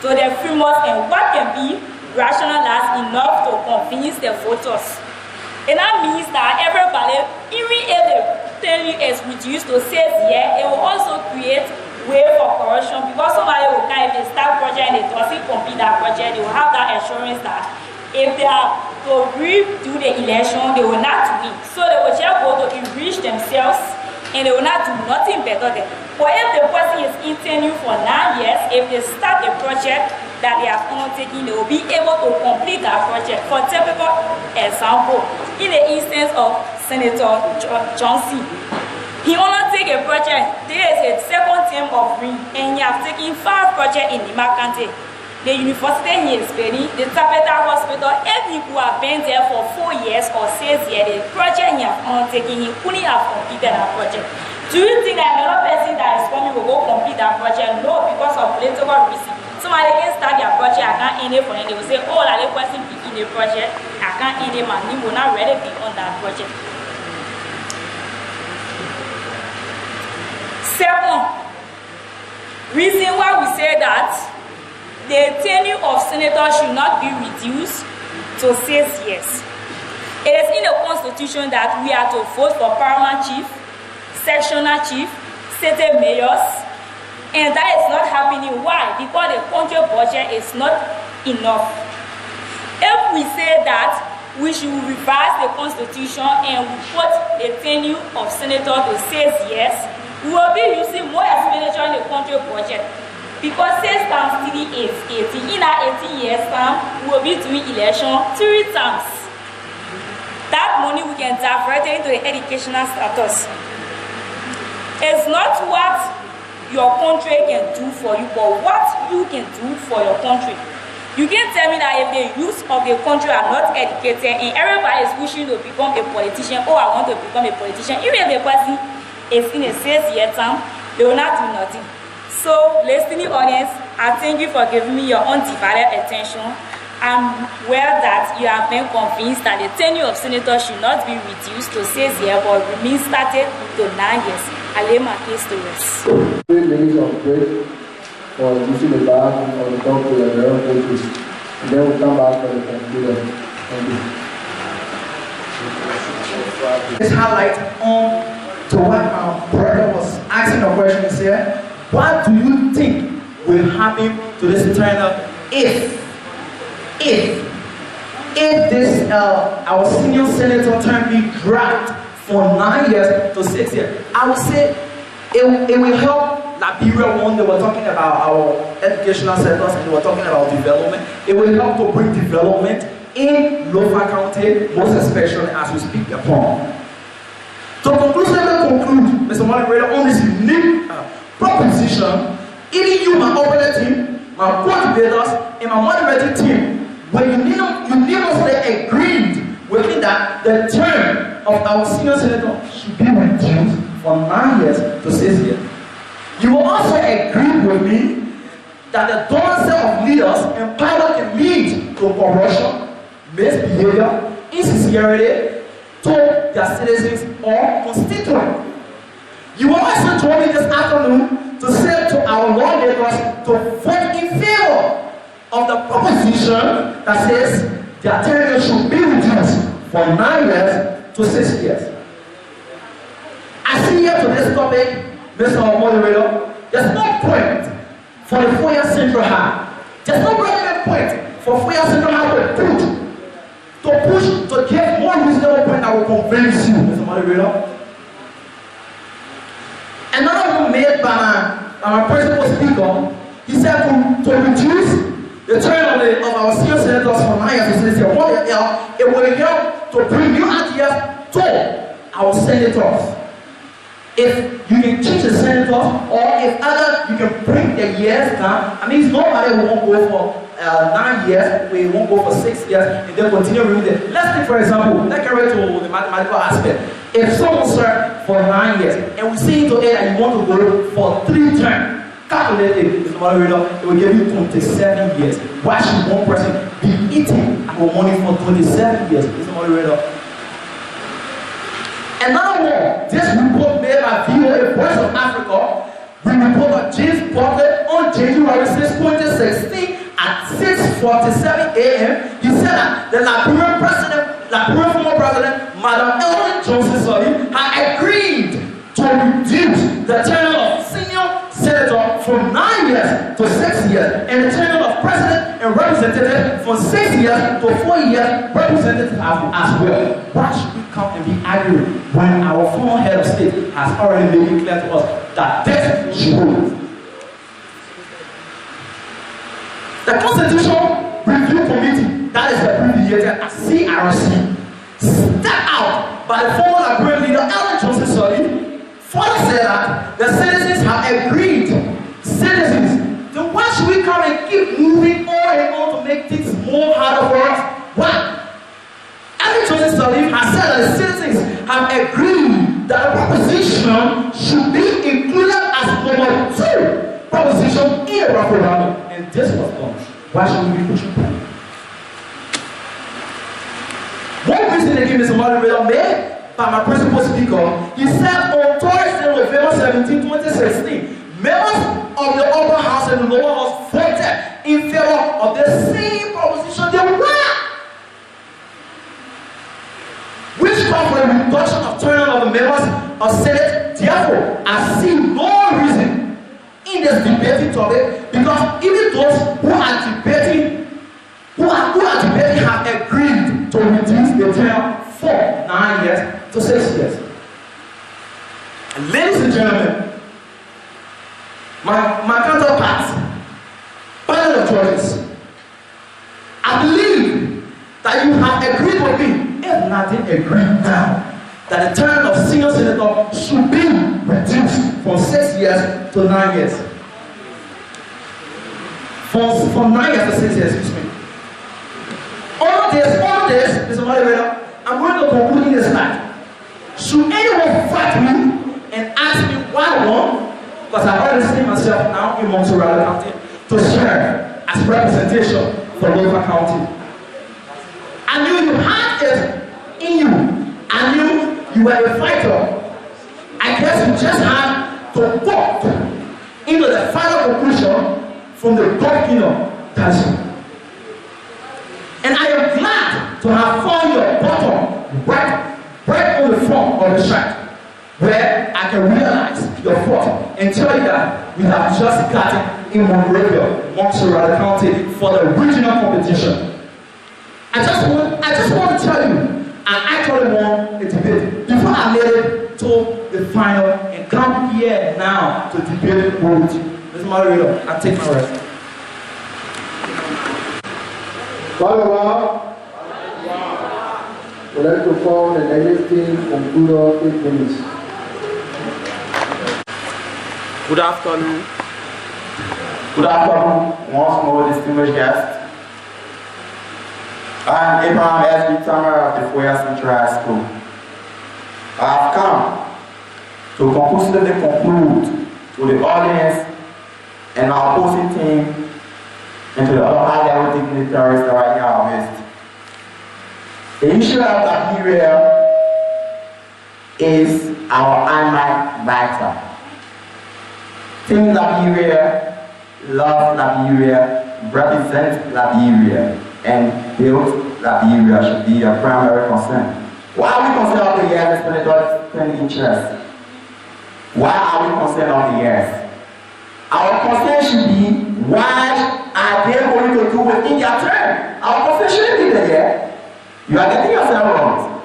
to the framers and what can be rationalized enough to convince the voters. And that means that everybody, even if the tenure is reduced to 6 years, it will also create way for corruption, because somebody will come, if they start project and they doesn't complete that project, they will have that assurance that if they are to redo the election, they will not win. So they will just go to enrich themselves and they will not do nothing better than. But if the person is in tenure for 9 years, if they start a project that they have undertaken, they will be able to complete that project. For typical example, in the instance of Senator Johnson, he undertook a project. There is a second term of ring, and he has taken 5 projects in Lima County. The university he is paying, the Tapeta Hospital, if he could have been there for 4 years or 6 years, the project he has undertaken, he couldn't have completed that project. Do you think that another person that is coming will go complete that project? No, because of political reasons. Somebody can start their project, I can't end it for them. They will say, oh, that person begin the project, I can't end it, man. He will not really be on that project. Second, reason why we say that the tenure of senators should not be reduced to 6 years. It is in the Constitution that we are to vote for paramount chief, sectional chief, city mayors, and that is not happening. Why? Because the country budget is not enough. If we say that we should revise the Constitution and we put the tenure of senator to 6 years, we will be using more expenditure in the country budget. Because 6 times 3 is 80. In our 18 years time, we will be doing election 3 times. That money we can divert into the educational status. It's not what your country can do for you, but what you can do for your country. You can't tell me that if the youth of the country are not educated and everybody is wishing to become a politician, oh, I want to become a politician, even if the person is in a 6-year term, they will not do nothing. So, listening audience, I thank you for giving me your undivided attention. I'm aware that you have been convinced that the tenure of senators should not be reduced to 6 years, but remain started to 9 years. I lay my case to rest. 3 minutes of break for using the bathroom or the dog to their own places. And then we'll come back for the conclusion. Thank you. Let's highlight on to what my brother was asking a question here. What do you think will happen to this turnout if this our senior senator term be dragged for 9 years to 6 years? I would say it will help Liberia. One, they were talking about our educational sectors and they were talking about development. It will help to bring development in local county, most especially as we speak upon. To conclude, Mr. Moderator, on this unique proposition, even you, my operating team, my co-debaters, and my moderating team, But unanimously agreed within that the term of our senior senator should be reduced from 9 years to 6 years. You will also agree with me that the dominance of leaders in power can lead to corruption, misbehavior, insincerity to their citizens or constituents. You will also join me this afternoon to say to our lawmakers to vote in favor of the proposition that says their tenure should be reduced from 9 years to 6 years. I see here to this topic, Mr. Moderator, there's no point for the Foya Central High. There's no relevant point for Foya Central High to push to get more reasonable point that will convince you, Mr. Moderator. Another one made by my principal speaker, he said to reduce the term of our senior senators from 9 years to 6 years, it will help to bring new ideas to our senators. If you can change the senators, or if other, you can bring the years down. I mean, nobody won't go for 9 years, we won't go for 6 years, and then continue with it. Let's take, for example, let's get right to the mathematical aspect. If someone served for 9 years, and we see into it and you want to go for 3 terms, calculate it, Mr. Moderator, it will give you 27 years. Why should one person be eating our money for 27 years, Mr. Moderator? Another one, this report made by VOA Voice of Africa, the report of James Butler on January 6, 2016 at 6:47 a.m. He said that the Liberian former president, Madam Ellen Johnson Sirleaf, had agreed to reduce the tenure of senior senator from 9 years to 6 years, and the tenure of president and representative from 6 years to 4 years representative as well. Why should we come and be arguing when our former head of state has already made it clear to us that this should hold? The Constitution Review Committee, that is abbreviated as CRC, stepped out by the former Liberian leader Ellen Johnson Sirleaf, further said that the citizens have agreed. Citizens, then why should we come and keep moving on and on to make things more harder for us? Why? Ellen Johnson Sirleaf has said that the citizens have agreed that the proposition should be included as number 2 proposition in a referendum, and this was done. Why should we be pushing back? One reason again, Mr. Moderator, made by my principal speaker, he said on Thursday, November 17, 2016, members of the upper house and the lower house voted in favor of the same proposition they were, which called for a reduction of term of the members of Senate. Therefore, I see no reason in this debating topic, because even those who are debating have agreed to reduce the term from 9 years to 6 years. And ladies and gentlemen, my counterparts, panel of judges, I believe that you have agreed with me, if nothing agreed now, that the term of senior senator should be reduced from 6 years to 9 years. From 9 years to 6 years, excuse me. All this, Mr. Moderator, I'm going to conclude in this slide. Should anyone fight me and ask me why I won, because I already see myself now in Montserrat County to serve as representation for Lower County. I knew you had it in you. I knew you were a fighter. I guess you just had to vote into the final conclusion from the Godkino Council. And I am glad to have found your bottom right on the front of the shirt, where I can realize your thought and tell you that we have just gotten in Monrovia, Montserrat County, for the regional competition. I just want to tell you, I actually won a debate before I made it to the final and come here now to debate with you. Mr. Moderator, I take my rest. Follow we'd like to call the existing concluder 8 minutes. Good afternoon. Good afternoon, once more, distinguished guests. I'm Abraham S. Tamer of the Foya Central High School. I have come to conclusively conclude to the audience and our opposing team and to the other high-level dignitaries that are in our midst. The issue of Liberia is our IMAC matter. Team Liberia, love Liberia, represent Liberia, and build Liberia should be a primary concern. Why are we concerned of the years spending interest? Why are we concerned of the years? Our concern should be what are they going to do within their term? Our concern shouldn't be the year. You are getting yourself wrong.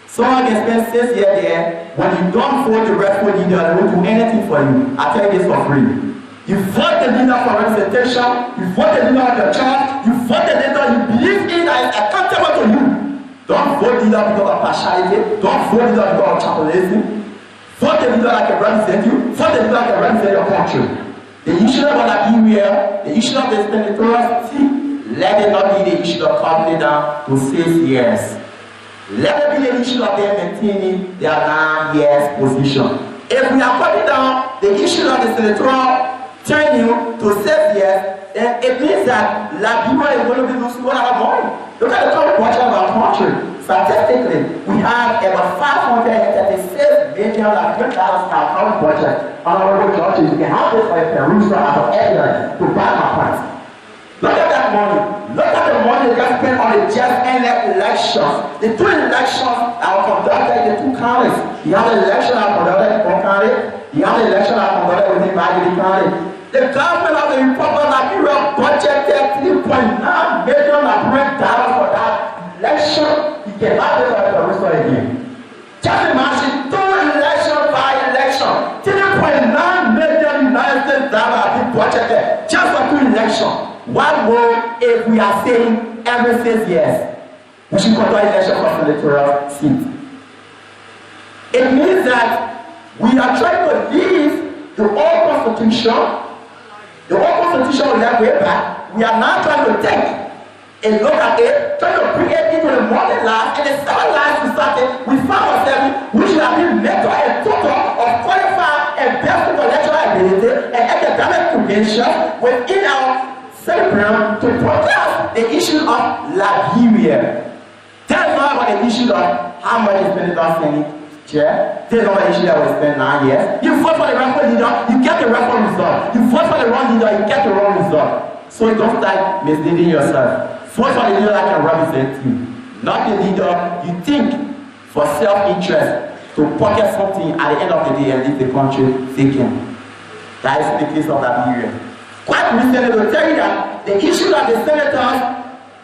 Someone can spend 6 years there. When you don't vote the rest leader, they won't do anything for you. I tell you this for free. You vote the leader for representation, you vote the leader of your church, you vote the leader you believe in that is accountable to you. Don't vote the leader because of partiality, don't vote the leader because of chapelizing. Vote the leader that can represent you, vote the leader that can represent your country. The issue of Liberia, the issue of the senatorial, let it not be the issue of cutting it down to 6 years. Let it be the issue of them maintaining their 9 years position. If we are cutting down the issue of the senatorial turning to 6 years, then it means that Liberia is going to be losing one of our money. Look at the current budget of our country. Statistically, we have about $536 million in our current budget. Honorable judges, you can have this for a perusal out of evidence to back my point. Look at that money. Look at the money that got spent on the just ended elections. The 2 elections that were conducted in the 2 counties. You have the election that was conducted in Foya County. You have the election that was conducted within Voinjama County. The government of the Republic of Liberia budgeted $3.9 million for that election. You cannot do that for the rest again. Just imagine 2 elections by election. $3.9 million United States dollars have been budgeted just for 2 elections. What more if we are saying every 6 years we should conduct election for senatorial seat? It means that we are trying to leave the old constitution, the old constitution we have way back. We are now trying to take a look at it, trying to bring it into the modern life and the 7 lives we started. We found ourselves we should have been mentor a total of qualified and best intellectual ability and academic credentials within our program to protest the issue of Liberia. That's not about the issue of how much is spent on Senate chair. That's not the issue that we spend 9 years. You vote for the wrong leader, you get the wrong result. You vote for the wrong leader, you get the wrong result. So don't start misleading yourself. Vote for the leader that can represent you, not the leader you think for self-interest to pocket something at the end of the day and leave the country vacant. That is the case of Liberia. Quite recently, to tell you that the issue of the senators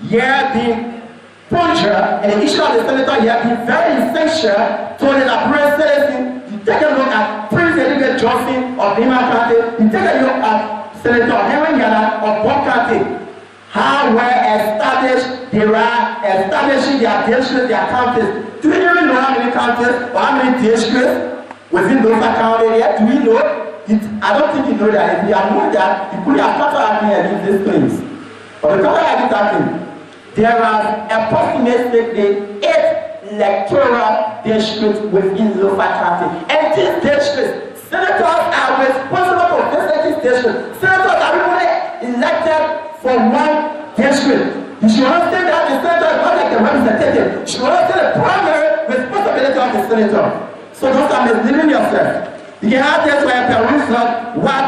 here being punctured and the issue of the senator here being very essential to the Liberian citizen. You take a look at Prince Elizabeth Johnson of Lima County, you take a look at Senator Henry Yana of Bob County. How well established they are establishing their districts, their counties. Do you even know how many counties or how many districts within those counties here? Do we know? I don't think you know that. If you had known that, you could have started acting against these things. But because I did that thing, there are approximately 8 electoral districts within Lofa County. And these districts, senators are responsible for visiting districts. Senators are really elected for 1 district. You should understand that the senator is not like the representative. You should understand the primary responsibility of the senator. So don't start misleading yourself. You can have this where perusal what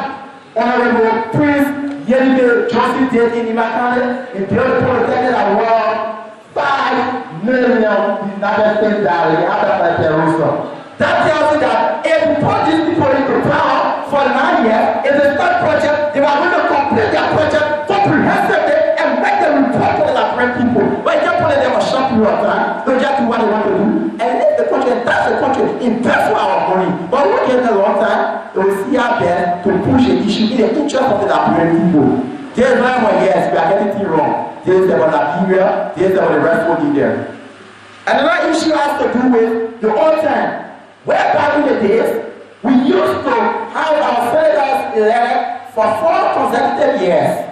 Honorable Prince Elizabeth Johnson did in Lima County. He built a protected around $5 million United States dollars. You have that by perusal. That tells you that if we put these people into power for 9 years, if they start project, they are going to complete their project comprehensively and make them report to the Liberian people. But you can't put them a short period of time. They just do what they want to do. And leave the country and tax the country, invest for our money. But we get a long time, they will see our best to push the issue in the interest of the Liberian people. There's no more yes, we are getting things wrong. There's about Liberia, there's about the rest of the there. Another issue has to do with the old time. Where back in the days, we used to have our senators elected for 4 consecutive years.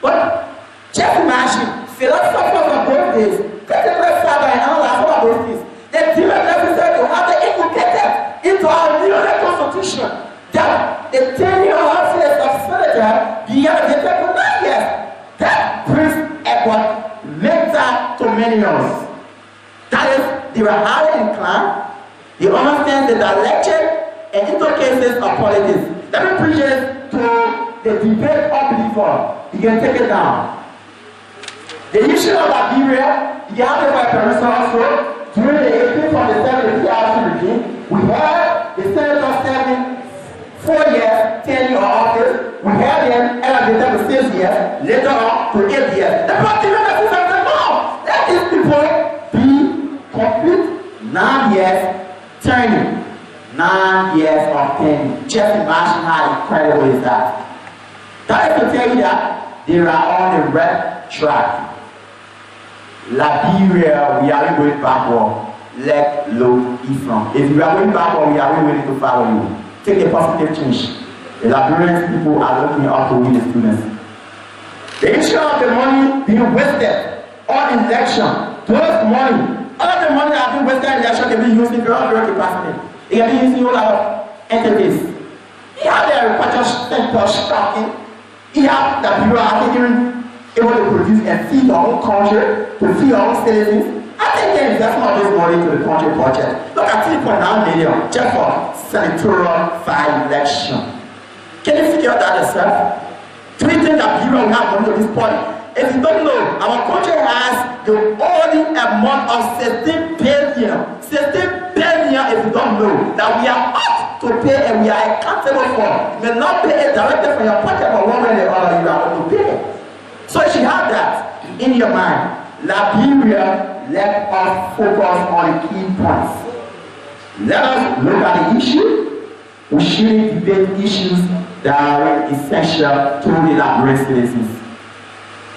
But just imagine, philosophers of those days, critical father and all that, all of those things. The demon necessary to have the inculcated into our new constitution that the tenure office of senator beyond the 9 years. That brings a mental dominions. That is, they were highly inclined, they understand the direction and cases of politics. Let me preach it to the debate unbeliever. You can take it down. The issue of Liberia, you have it by permission also. During the 1847 PRC regime, we had the senator serving 4 years, 10 year office. We had them elevated to 6 years, later on to 8 years. The party members said, no, let these people be complete 9 years turning. 9 years of tenure. Just imagine how incredible is that. That is to tell you that they are on the right track. Liberia, we are going backward. Let low Ephraim. If you are going backward, we are willing to follow you. Take a positive change. The Liberian people are looking up to we the students. The issue of the money being wasted on election, those money, all the money that have been wasted in election can be used in very capacity. It can be used in all our entities. You have the agriculture center stocking. You have the bureau able to produce and feed our own country, to feed our own citizens. I think the investment of this money to the country budget. Look at 3.9 million just for senatorial by-election. Can you figure that yourself? 3 things that people have money to this point. If you don't know, our country has the only amount of 16 billion. 16 billion if you don't know that we are ought to pay and we are accountable for. You may not pay it directly from your pocket, but one way or the other you are to pay. So if you have that in your mind, Liberia, let us focus on the key points. Let us look at the issue. We shouldn't debate issues that are essential to the Liberian citizens.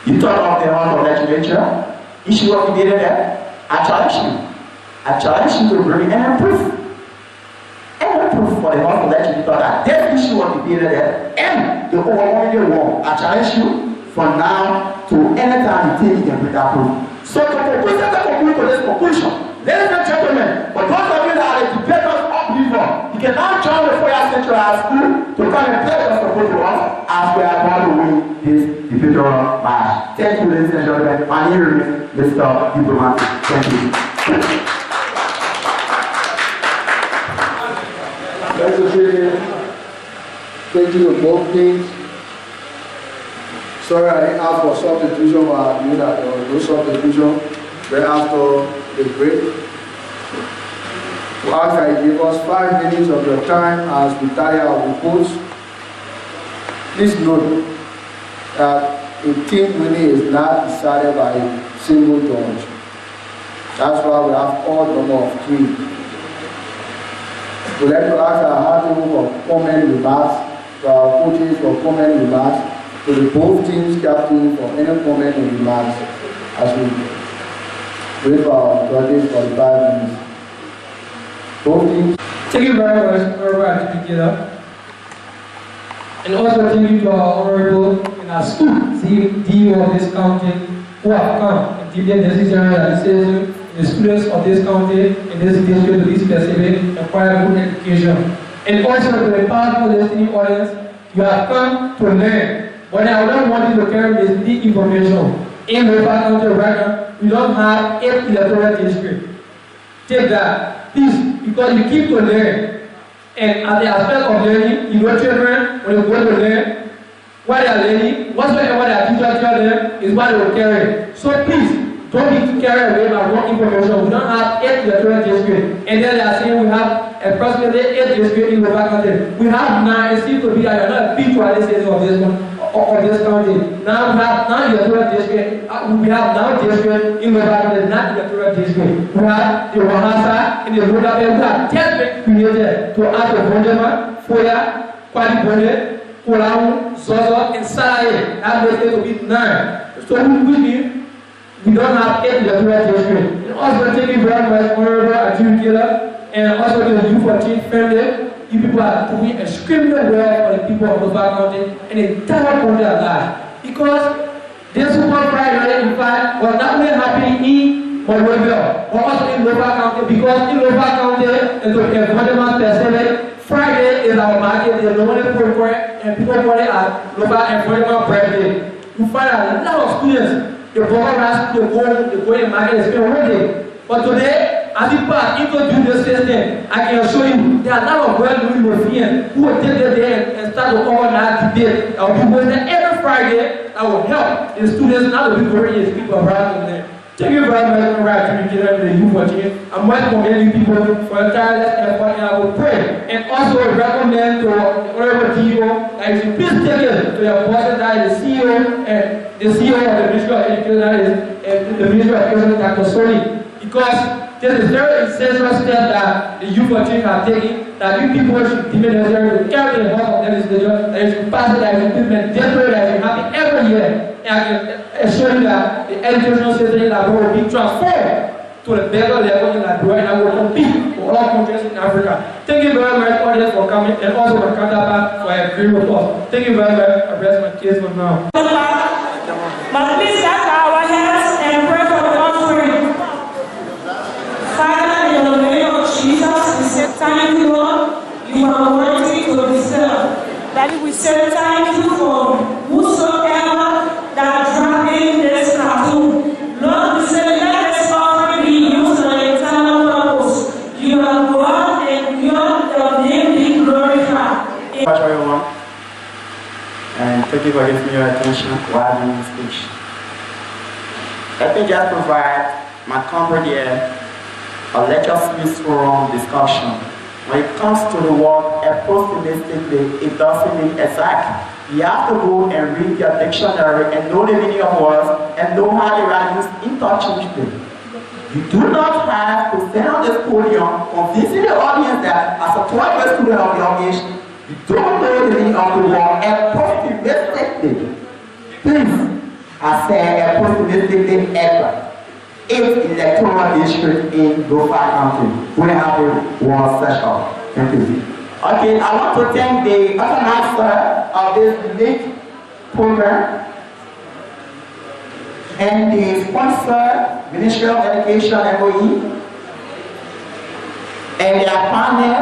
You talk of the House of Legislature, issue of the data there, I challenge you. I challenge you to bring any proof. Any proof for the House of Legislature that this issue of the data there and the overwhelming one. I challenge you from now to any time you think you can bring that proof. So to conclude to this conclusion, ladies and gentlemen, for those of you that are the debaters of believer, you can now join the Foya Central High School to come and play your support to us as we are going to win this debater match. Thank you, ladies and gentlemen. My name is Mr. Diplomat. Thank you. Let's agree. Thank you to both teams. Sorry, I didn't ask for substitution, but I knew that there was no substitution. Right after the break, we ask that you give us 5 minutes of your time as we tally our reports. Please note that a team winning is not decided by a single judge. That's why we have odd number of 3. We'd like to ask our hard for comment remarks, to our coaches for comment remarks, to the both teams captain for any comment and remarks as we wait for our judges for the 5 minutes. Both teams. Thank you very much, Honorable Adjudicator. And also thank you to our Honorable and our students, DO of this county, who have come and given necessary assistance the students of this county and this district to be specific, acquire good education. And also to the powerful listening audience, you have come to learn. But I don't want you to carry this deep information. In the county right now, we don't have 8 electoral districts. Take that, please, because you keep to learn. And at the aspect of learning, you know children, when you go to learn, what they are learning, whatsoever their teacher tell them is what they will carry. So please, don't be carried away by wrong information. We don't have 8 electoral districts. And then they are saying we have approximately 8 districts in the county. We have 9, it seems to be that you are not a picture of this one. Of this county. Now we have electoral district. We have now district in the county, not electoral district. We have the Wahasa and the Ruda. We have 10 been created to add the Voinjama, Foya, Kwalibone, Kulau, Zozo, and Salaye. That makes it to be 9. So which means we don't have 8 electoral districts. And also thank you very much, Honorable Adjudicator, and also the youth for Change family. You people are doing extremely well for the people of the county and the entire country at large. Because this super Friday in identified was not only happening in Monrovia, but also in Lower County, because in Lower County, and to a Voinjama specific, Friday is our market, the normally program, and people call it as Lower and Voinjama birthday. You find a lot of students, the program to go in the market is still working. But today, as people are introduced this system, I can assure you there are a lot of well-known Europeans who will take their day and start to organize debate. I will be going there every Friday that will help the students not to be worried and speak around them. Thank you very much for the youth watching. I'm welcoming many people for a tireless effort, and I will pray and also recommend to the honorable CEO that you should please take it to your bosses, that is the CEO and the CEO of the Ministry of Education, that is the Ministry of Education, Dr. Soli. Because this is very essential step that the youth watching are taking, that you people should be necessary to carry the help of the legislature, that you should pass it, that you should implement different, that you happen every year. And I can assure you that the educational system in Liberia will be transformed to a better level in Liberia, and I will compete for all countries in Africa. Thank you very much, audience, for coming, and also my counterpart for agreeing with us. Thank you very much. I rest my case for now. But please bow our heads and pray for the offering. Father, in the name of Jesus, we say thank you, Lord. You are worthy to be served. Daddy, we say thank you for whosoever that dropped in this cartoon. Lord, we say let this offering be used for the eternal purpose. You are God and your name be glorified. Hello everyone, and thank you for giving me your attention while doing this speech. Let me just provide my comfort here. A legislative forum discussion. When it comes to the word approximately, it doesn't mean exact. You have to go and read your dictionary and know the meaning of words and know how they are used interchangeably. You do not have to stand on this podium convincing the audience that as a 12-year student of your age, you don't know the meaning of the word approximately. Please, I say approximately ever. 8 electoral districts in Lofa County. We have a one session. Thank you. Okay, I want to thank the organizer of this unique program and the sponsor, Ministry of Education, MOE, and their partner,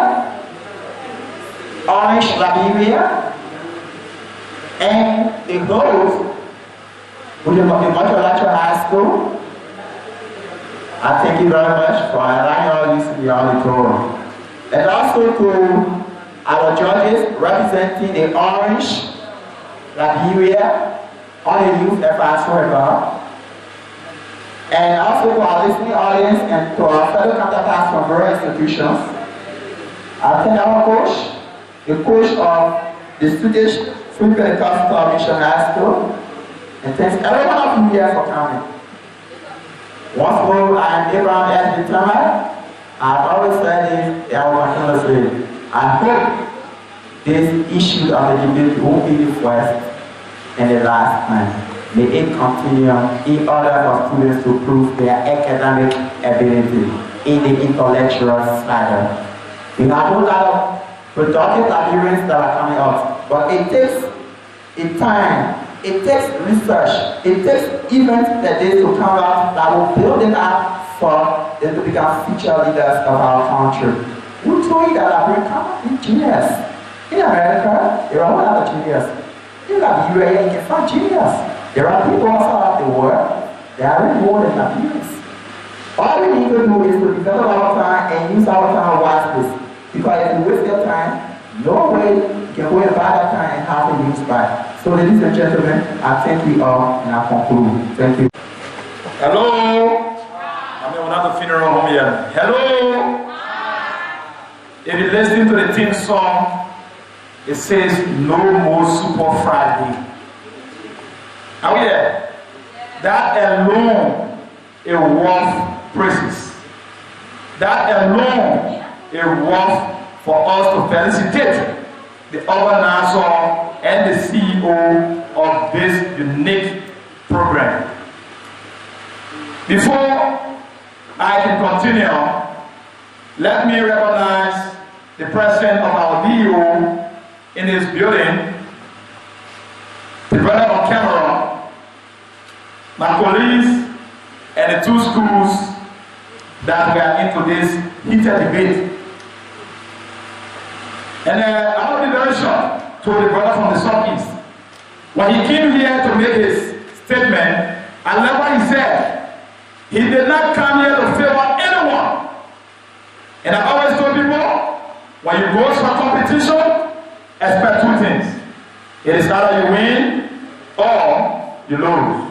Orange Liberia, and the host, Voinjama High School. I thank you very much for allowing all this to be auditorium. And also to our judges representing the Orange, Liberia, all the youth efforts forever. And also to our listening audience and to our fellow counterparts from various institutions. I thank our coach, the coach of the Swedish Free Pentecostal Mission High School. And thanks every one of you here for coming. Once more, I am Abraham S. Determined. I've always said this, I will continue to say, I hope this issue of the debate won't be the first and the last time. May it continue in order for students to prove their academic ability in the intellectual side. We have a lot of productive Liberians that are coming out, but it takes a time. It takes research, it takes events that they to come out that will build it up for them to become future leaders of our country. Who told you that Liberians come be genius? In America, there are a lot of genius. In Liberia, you can find genius. There are people outside of the world that are really more than Liberians. All we need to do is to develop our time and use our time wisely. Because if you waste your time, no way you can go and buy that time and have it used by. So ladies and gentlemen, I thank you all and I conclude. Thank you. Hello. I'm going to the funeral home here. Hello. If you listen to the theme song, it says no more Super Friday. Are we there? That alone is worth praises. That alone is worth for us to felicitate the organizer and the CEO of this unique program. Before I can continue, let me recognize the president of our DEO in this building, the brother on camera, my colleagues, and the two schools that we are into this heated debate. And I want to be very short to the brother from the Southeast. When he came here to make his statement, I love what he said. He did not come here to favor anyone. And I always told people, when you go for competition, expect two things. It is either you win or you lose.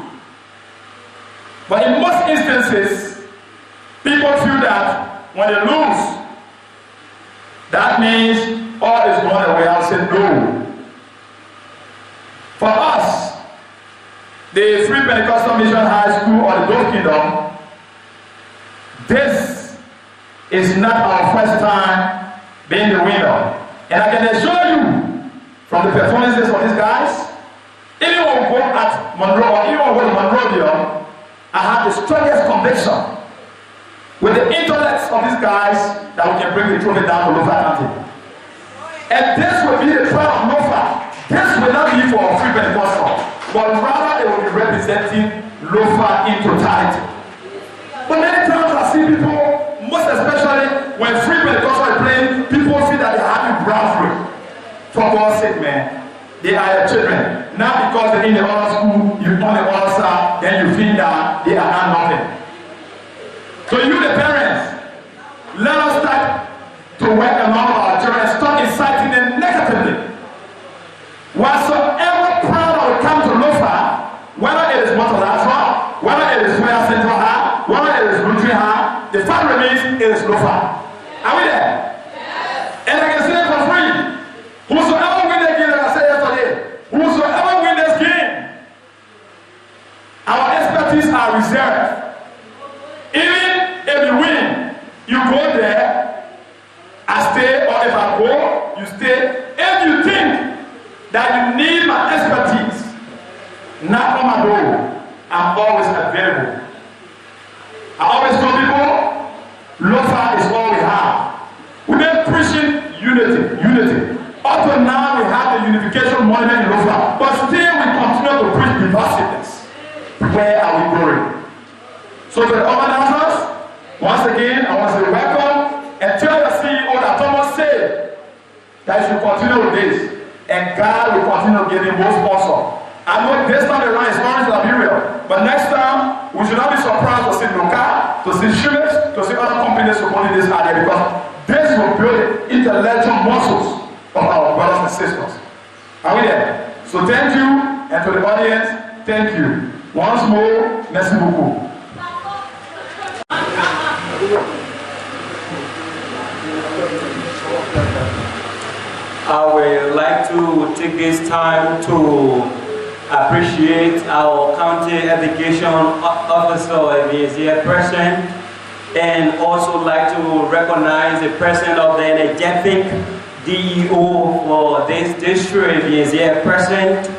But in most instances, people feel that when they lose, that means all is going away. I'll say no. For us, the Free Pentecostal Mission High School or the Dove Kingdom, this is not our first time being the winner. And I can assure you from the performances of these guys, even when we go at Monroe or even when we go to Monrovia, I have the strongest conviction with the intellects of these guys that we can bring the trophy down to Lofa County. And this will be the trial of Lofa. This will not be for Free Pentecostal, but rather it will be representing Lofa in totality. But many times I see people, most especially when Free Pentecostal is playing, people feel that they are having bravery. For God's sake, man, they are your children. Not because they're in the other school, you on the other side, then you feel that they are not nothing. So you, the parents, let us start to work along our children and stop inciting them negatively. Whatsoever proud will come to Lofa, whether it is Montalatra, whether it is Foya Central High, whether it is Rotary High, the fact remains it is Lofa. Are we there? Yes. And I can say it for free. Whosoever win the game, like I said yesterday, whosoever win this game, our expertise are reserved. Even if you win, you go there, I stay, or if I go, you stay. If you think that you need my expertise, knock on my door. I'm always available. I always tell people, Lofa is all we have. We've been preaching unity. Up to now, we have the unification monument in Lofa, but still we continue to preach divisiveness. Where are we going? So to the organizers, once again, I want to say welcome and tell the CEO that Thomas said that you should continue with this. And God will continue giving more sponsors. I know this time around is orange Liberia, but next time we should not be surprised to see Loka, to see Schubert, to see other companies supporting this idea, because this will build intellectual muscles of our brothers and sisters. Are we there? So thank you, and to the audience, thank you. Once more, merci beaucoup. I would like to take this time to appreciate our county education officer, he is here present, and also like to recognize the president of the energetic DEO for this district, he is here present.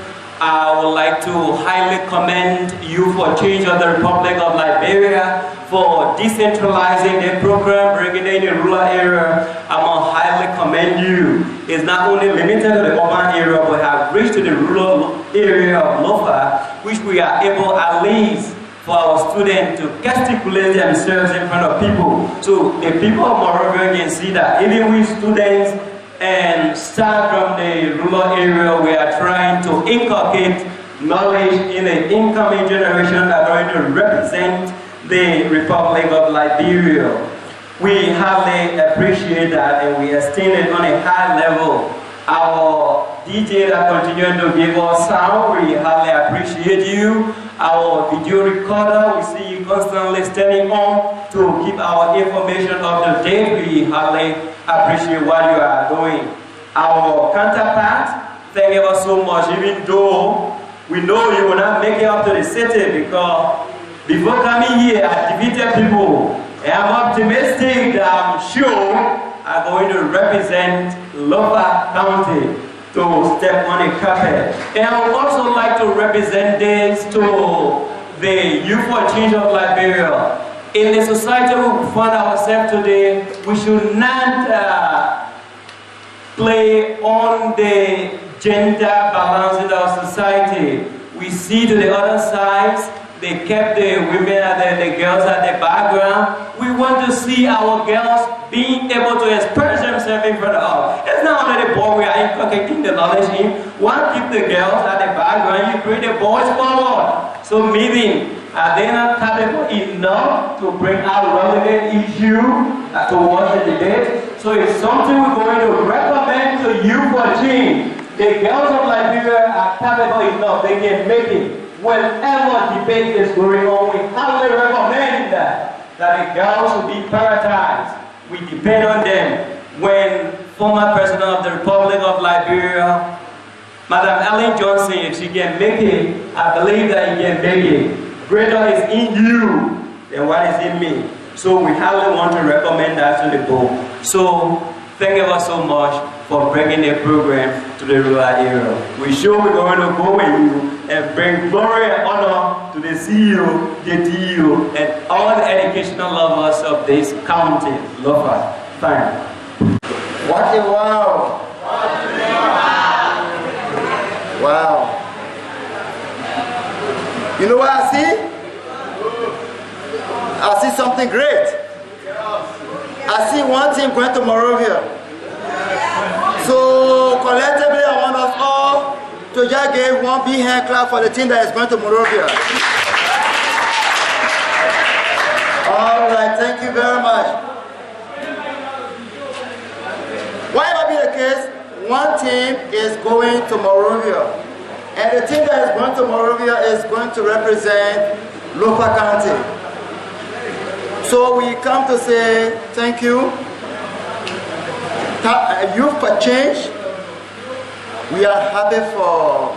I would like to highly commend you for Change of the Republic of Liberia for decentralizing the program, bringing it in the rural area. I want to highly commend you. It's not only limited to the urban area, but have reached to the rural area of Lofa, which we are able at least for our students to gesticulate themselves in front of people. So the people of Monrovia can see that even with students and start from the rural area, we are trying to inculcate knowledge in the incoming generation that are going to represent the Republic of Liberia. We highly appreciate that, and we esteem it on a high level. Our DJ that continue to give us sound, we highly appreciate you. Our video recorder, we see you constantly standing on to keep our information up to date. We highly appreciate what you are doing. Our counterpart, thank you so much, even though we know you will not make it up to the city, because before coming here, I defeated people. And I'm optimistic that I'm sure I'm going to represent Lofa County to step on a carpet. And I would also like to represent this to the Youth for Change of Liberia. In the society we find ourselves today, we should not play on the gender balance in our society. We see to the other sides they kept the women and the girls at the background. We want to see our girls being able to express themselves in front of us. It's not only the boy we are inculcating the knowledge in. One, keep the girls at the background, you bring the boys forward. So meaning, are they not capable enough to bring out relevant issue towards the debate? So it's something we're going to recommend to you for change. The girls of Liberia are capable enough, they can make it. Whenever debate is going on, we highly recommend that the girls will be prioritized. We depend on them. When former President of the Republic of Liberia, Madam Ellen Johnson, if she can make it, I believe that you can make it. Greater is in you than what is in me. So we highly want to recommend that to the board. So thank you all so much for bringing the program to the rural area. We're sure we're going to go with you and bring glory and honor to the CEO, the DU, and all the educational lovers of this county. Love us. Thank you. What a wow! Wow. You know what I see? I see something great. I see one team going to Monrovia. So collectively I want us all to just give one big hand clap for the team that is going to Monrovia. Alright, thank you very much. Whatever be the case, one team is going to Monrovia. And the team that is going to Monrovia is going to represent Lopa County. So we come to say thank you. Youth for Change. We are happy for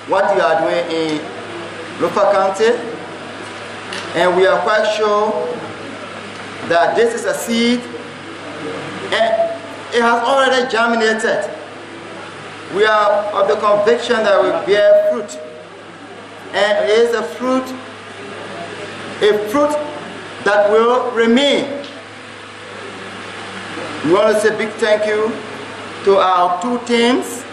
what you are doing in Lopa County. And we are quite sure that this is a seed and it has already germinated. We are of the conviction that we bear fruit. And it is a fruit that will remain. We want to say big thank you to our two teams.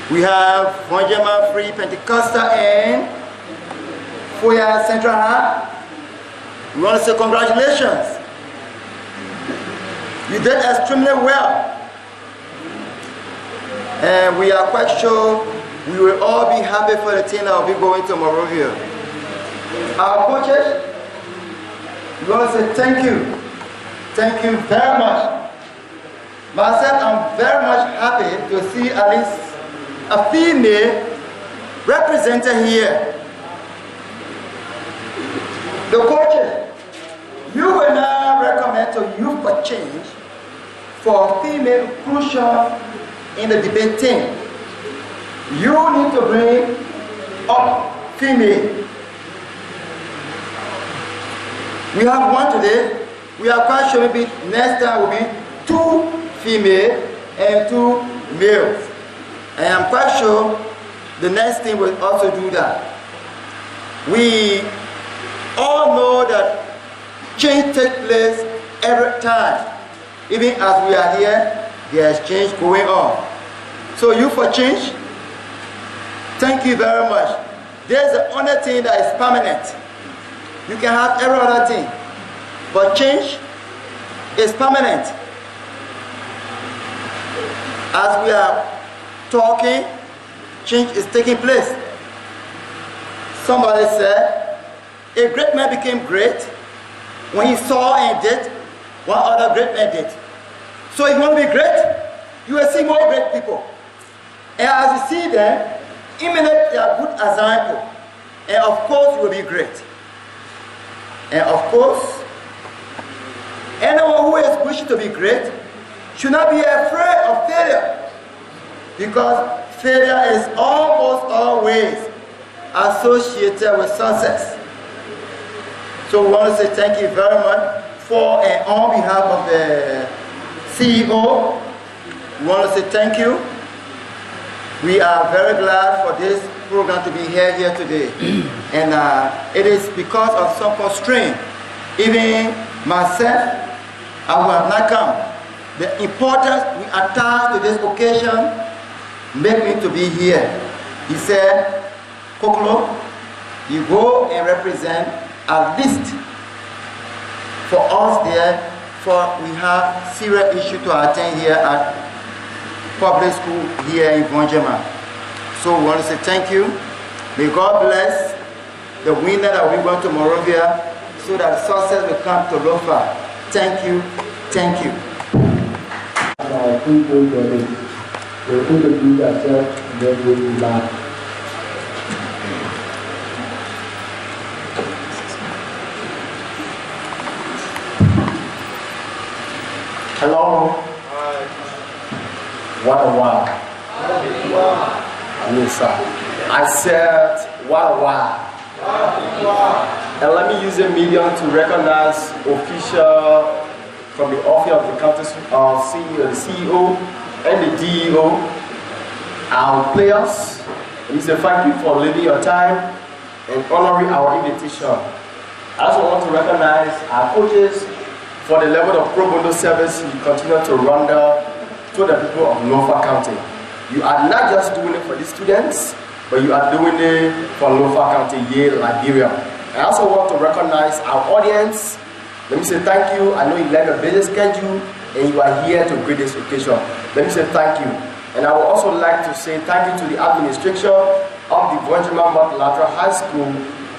We have Voinjama Free Pentecostal and Foya Central Hub. We want to say congratulations. You did extremely well. And we are quite sure we will all be happy for the team that will be going to Monrovia. Our coaches, we want to say thank you. Thank you very much. Myself, I'm very much happy to see at least a female represented here. The coaches, you will now recommend to Youth for Change for female inclusion in the debate team. You need to bring up female. We have one today. We are quite sure maybe next time will be 2 female and 2 males. And I'm quite sure the next team will also do that. We all know that change takes place every time. Even as we are here, there is change going on. So Youth for Change, thank you very much. There's the only thing that is permanent. You can have every other thing, but change is permanent. As we are talking, change is taking place. Somebody said, a great man became great when he saw and did what other great men did. So if you want to be great, you will see more great people. And as you see them, imitate their good example. And of course, you will be great. And of course, anyone who is wishing to be great should not be afraid of failure. Because failure is almost always associated with success. So we want to say thank you very much for and on behalf of the CEO. We want to say thank you. We are very glad for this program to be here today. And it is because of some constraint. Even myself, I would have not come. The importance we attach to this occasion made me to be here. He said, Koklo, You go and represent at least for us there, for we have serious issue to attend here at public school here in Voinjama. So we want to say thank you. May God bless the winner that we want to Morovia, so that success will come to Lofa. Thank you. Thank you. Hello. What a wow. Yes, sir. I said, what a wow. And let me use a medium to recognize official from the office of the county CEO and the DEO, our players. Let me say thank you for leaving your time and honoring our invitation. I also want to recognize our coaches for the level of pro bono service you continue to render to the people of Lofa County. You are not just doing it for the students, but you are doing it for Lofa County, Yale, Liberia. I also want to recognize our audience. Let me say thank you. I know you like a busy schedule and you are here to greet this occasion. Let me say thank you. And I would also like to say thank you to the administration of the Voinjama Multilateral High School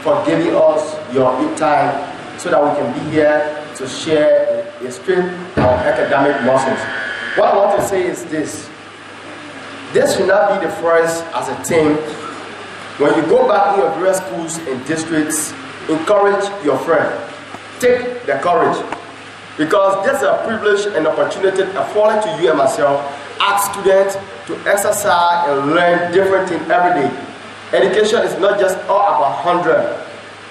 for giving us your time so that we can be here to share and strengthen our academic muscles. What I want to say is this. This should not be the first as a team. When you go back in your various schools and districts, encourage your friend. Take the courage. Because there's a privilege and opportunity afforded to you and myself as students to exercise and learn different things every day. Education is not just all about 100.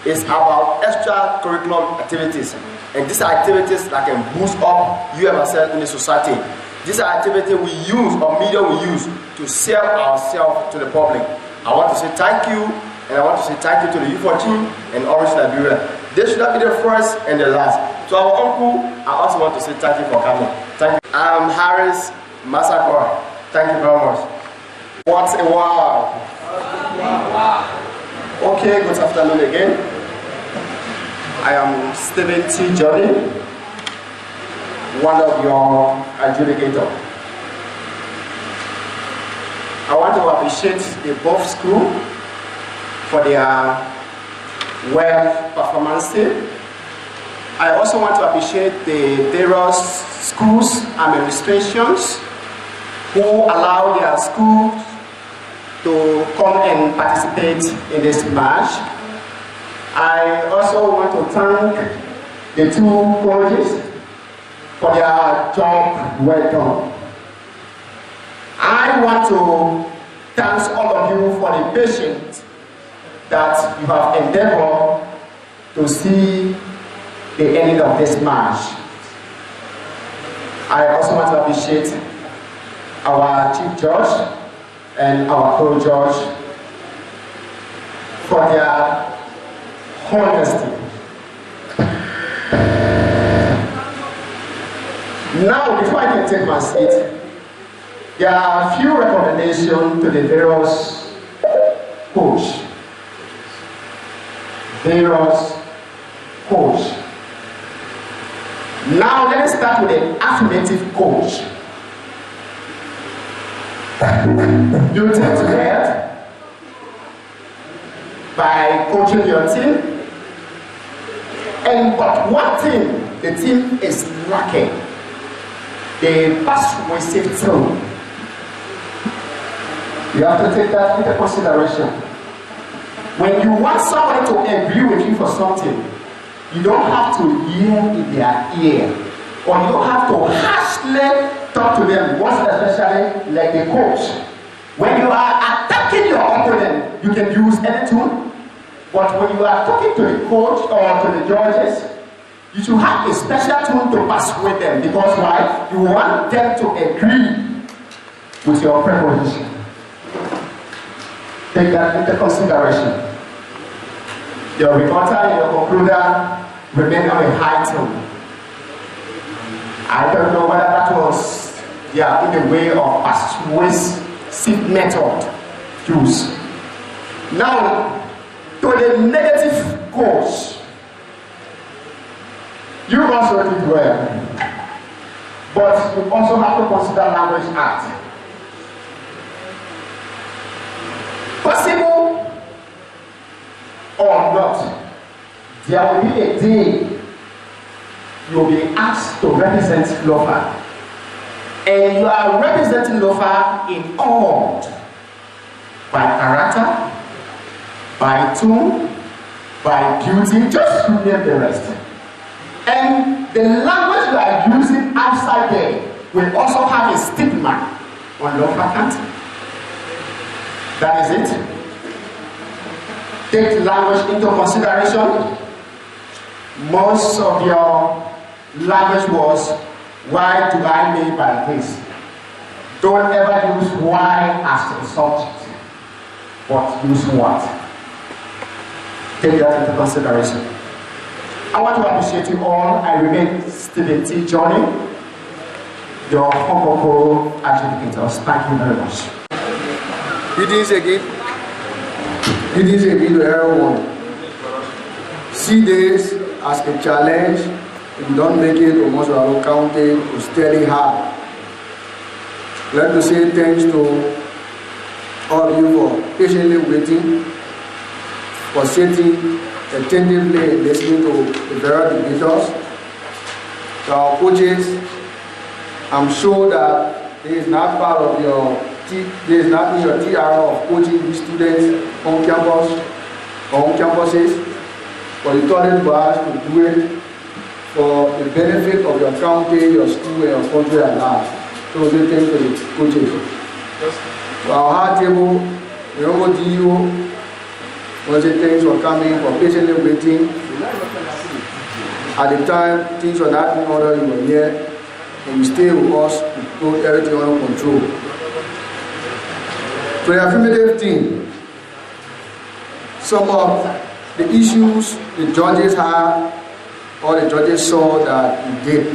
It's about extra curriculum activities. And these are activities that can boost up you and myself in the society. These are activities we use, or media we use, to sell ourselves to the public. I want to say thank you, and I want to say thank you to the U4 team and Orange Liberia. This should not be the first and the last. To our uncle, I also want to say thank you for coming. Thank you. I'm Harris Massacre. Thank you very much. What a wow. Okay, good afternoon again. I am Stephen T. Johnny, one of your adjudicators. I want to appreciate the both school for their well performance. I also want to appreciate the various schools administrations who allow their schools to come and participate in this match. I also want to thank the two coaches for their job well done. I want to thank all of you for the patience that you have endeavored to see the ending of this match. I also want to appreciate our chief judge and our co-judge for their honesty. Now, before I can take my seat, there are a few recommendations to the various coach. Now, let us start with the affirmative coach. You take to head by coaching your team. But one thing the team is lacking, the persuasive tone. You have to take that into consideration. When you want someone to agree with you for something, you don't have to yell in their ear, or you don't have to harshly talk to them, most especially like the coach. When you are attacking your opponent, you can use any tone. But when you are talking to the coach or to the judges, you should have a special tone to persuade them, because why? You want them to agree with your proposition. Take that into consideration. Your rebuttal and your concluder remain on a high tone. I don't know whether that was in the way of persuasive method used. Now, to the negative course. You must read it well. But you also have to consider language art. Possible or not, there will be a day you'll be asked to represent Lofa. And you are representing Lofa in all, by character, by tone, by beauty, just to name the rest. And the language you are using outside there will also have a stigma on Lofa County. That is it. Take language into consideration. Most of your language was, why do I mean by this? Don't ever use why as a subject, but use what. Take that into consideration. I want to appreciate you all. I remain Stephen T. Johnny, your Hokoko adjudicators. Thank you very much. Greetings again. Greetings again to everyone. See this as a challenge. If you don't make it to Moswaro County, to study hard. I'd like to say thanks to all of you for patiently waiting, for sitting attentively and listening to the various debaters, to our coaches. I'm sure that there is not part of there is not in your TR of coaching these students on campus or on campuses, but you thought it was to do it for the benefit of your county, your school, and your country at large. So say thanks to the coaches. For our hard table, we all go to you. We say thanks for coming, for patiently waiting. At the time things were not in order, you were here, and you stay with us to put everything under control. To the affirmative team, some of the issues the judges had, or the judges saw that you did.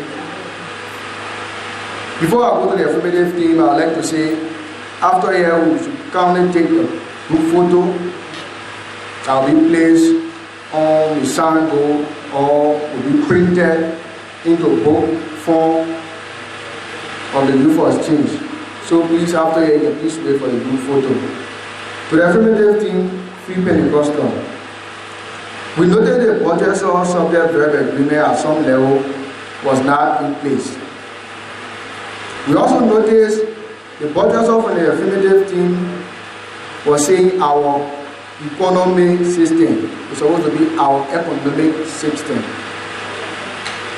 Before I go to the affirmative team, I would like to say, after here, we should kindly take a group photo that will be placed on the signboard or will be printed into book form of the group for exchange. So please, after here, you please wait for the group photo. To the affirmative team, Free Pentecostal. We noted the budget or subject verb agreement at some level was not in place. We also noticed the budget of the affirmative team was saying our economic system is supposed to be our economic system.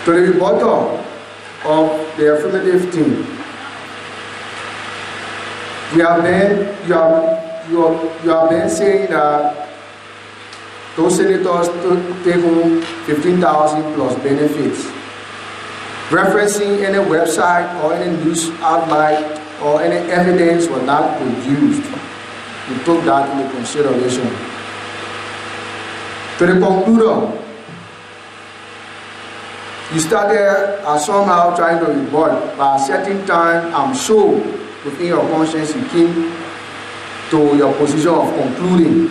To the rebuttal of the affirmative team, you have been saying that those senators take home 15,000 plus benefits. Referencing any website or any news outlet or any evidence was not produced. We took that into consideration. To the concluder, you started somehow trying to rebut. By a certain time, I'm sure within your conscience you came to your position of concluding.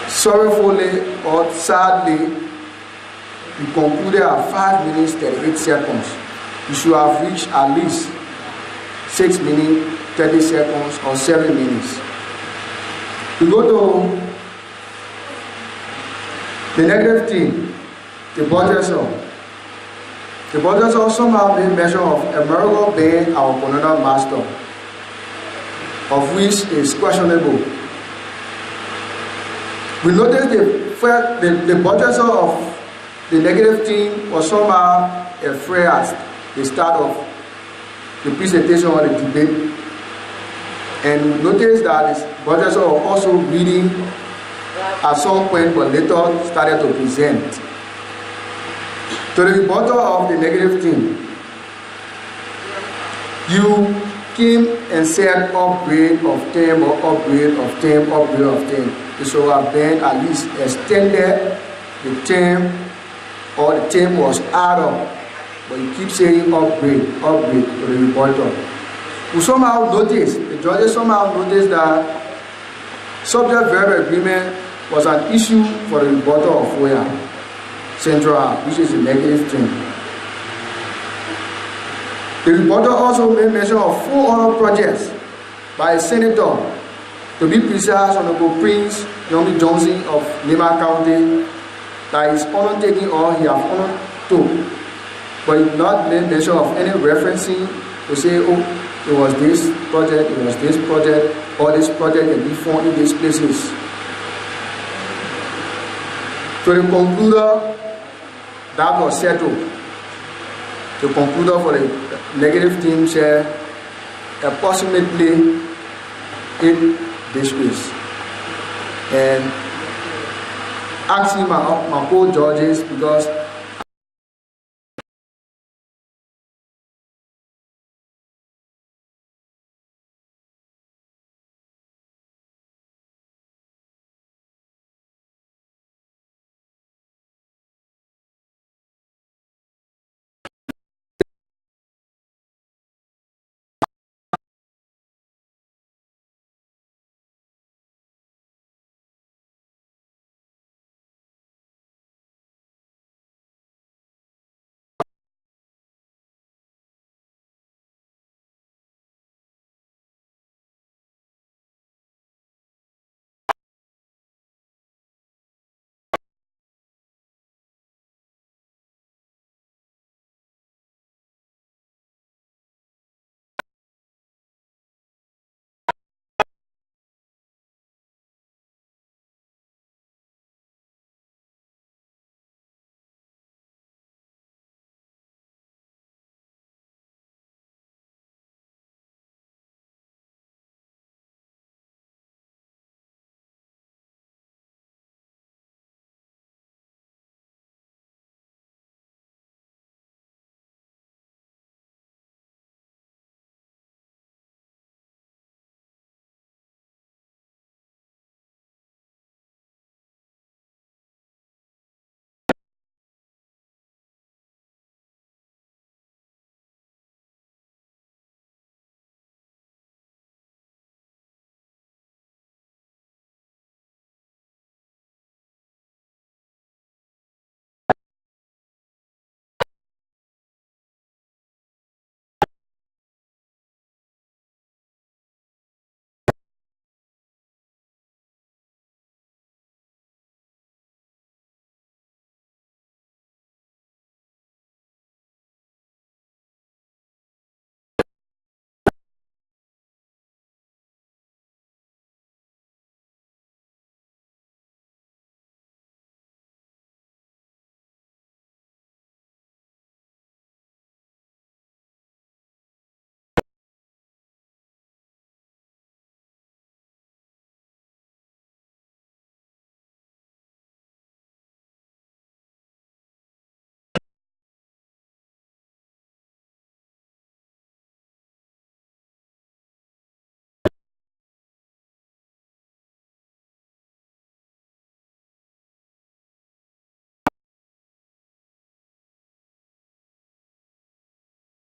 Sorrowfully or sadly, you concluded at 5 minutes 38 seconds. You should have reached at least 6 minutes 30 seconds or 7 minutes. We go to the negative team, the budget sum. The budget sum somehow made mention of America being our colonial master, of which is questionable. We noticed the budget sum of the negative team was somehow afraid at the start of the presentation or the debate. And we noticed that the budget sum was also reading at some point, but later started to present. To the rebuttal of the negative team, you came and said upgrade of term or upgrade of term, upgrade of term. It should have been at least extended the term, or the term was added, but you keep saying upgrade, upgrade to the rebuttal. We somehow noticed, the judges somehow noticed that Subject verb agreement was an issue for the rebuttal of Foya Central, which is a negative thing. The rebuttal also made mention of 4 other projects by a senator, to be precise, Honorable Prince Yomi Johnson of Lima County, that is undertaking or he have undertook, but he did not make mention of any referencing to say, oh, it was this project, it was this project, or this project can be found in these places. To the concluder, that was settled. The concluder for the negative team share approximately 8 districts. And asking my co-judges, because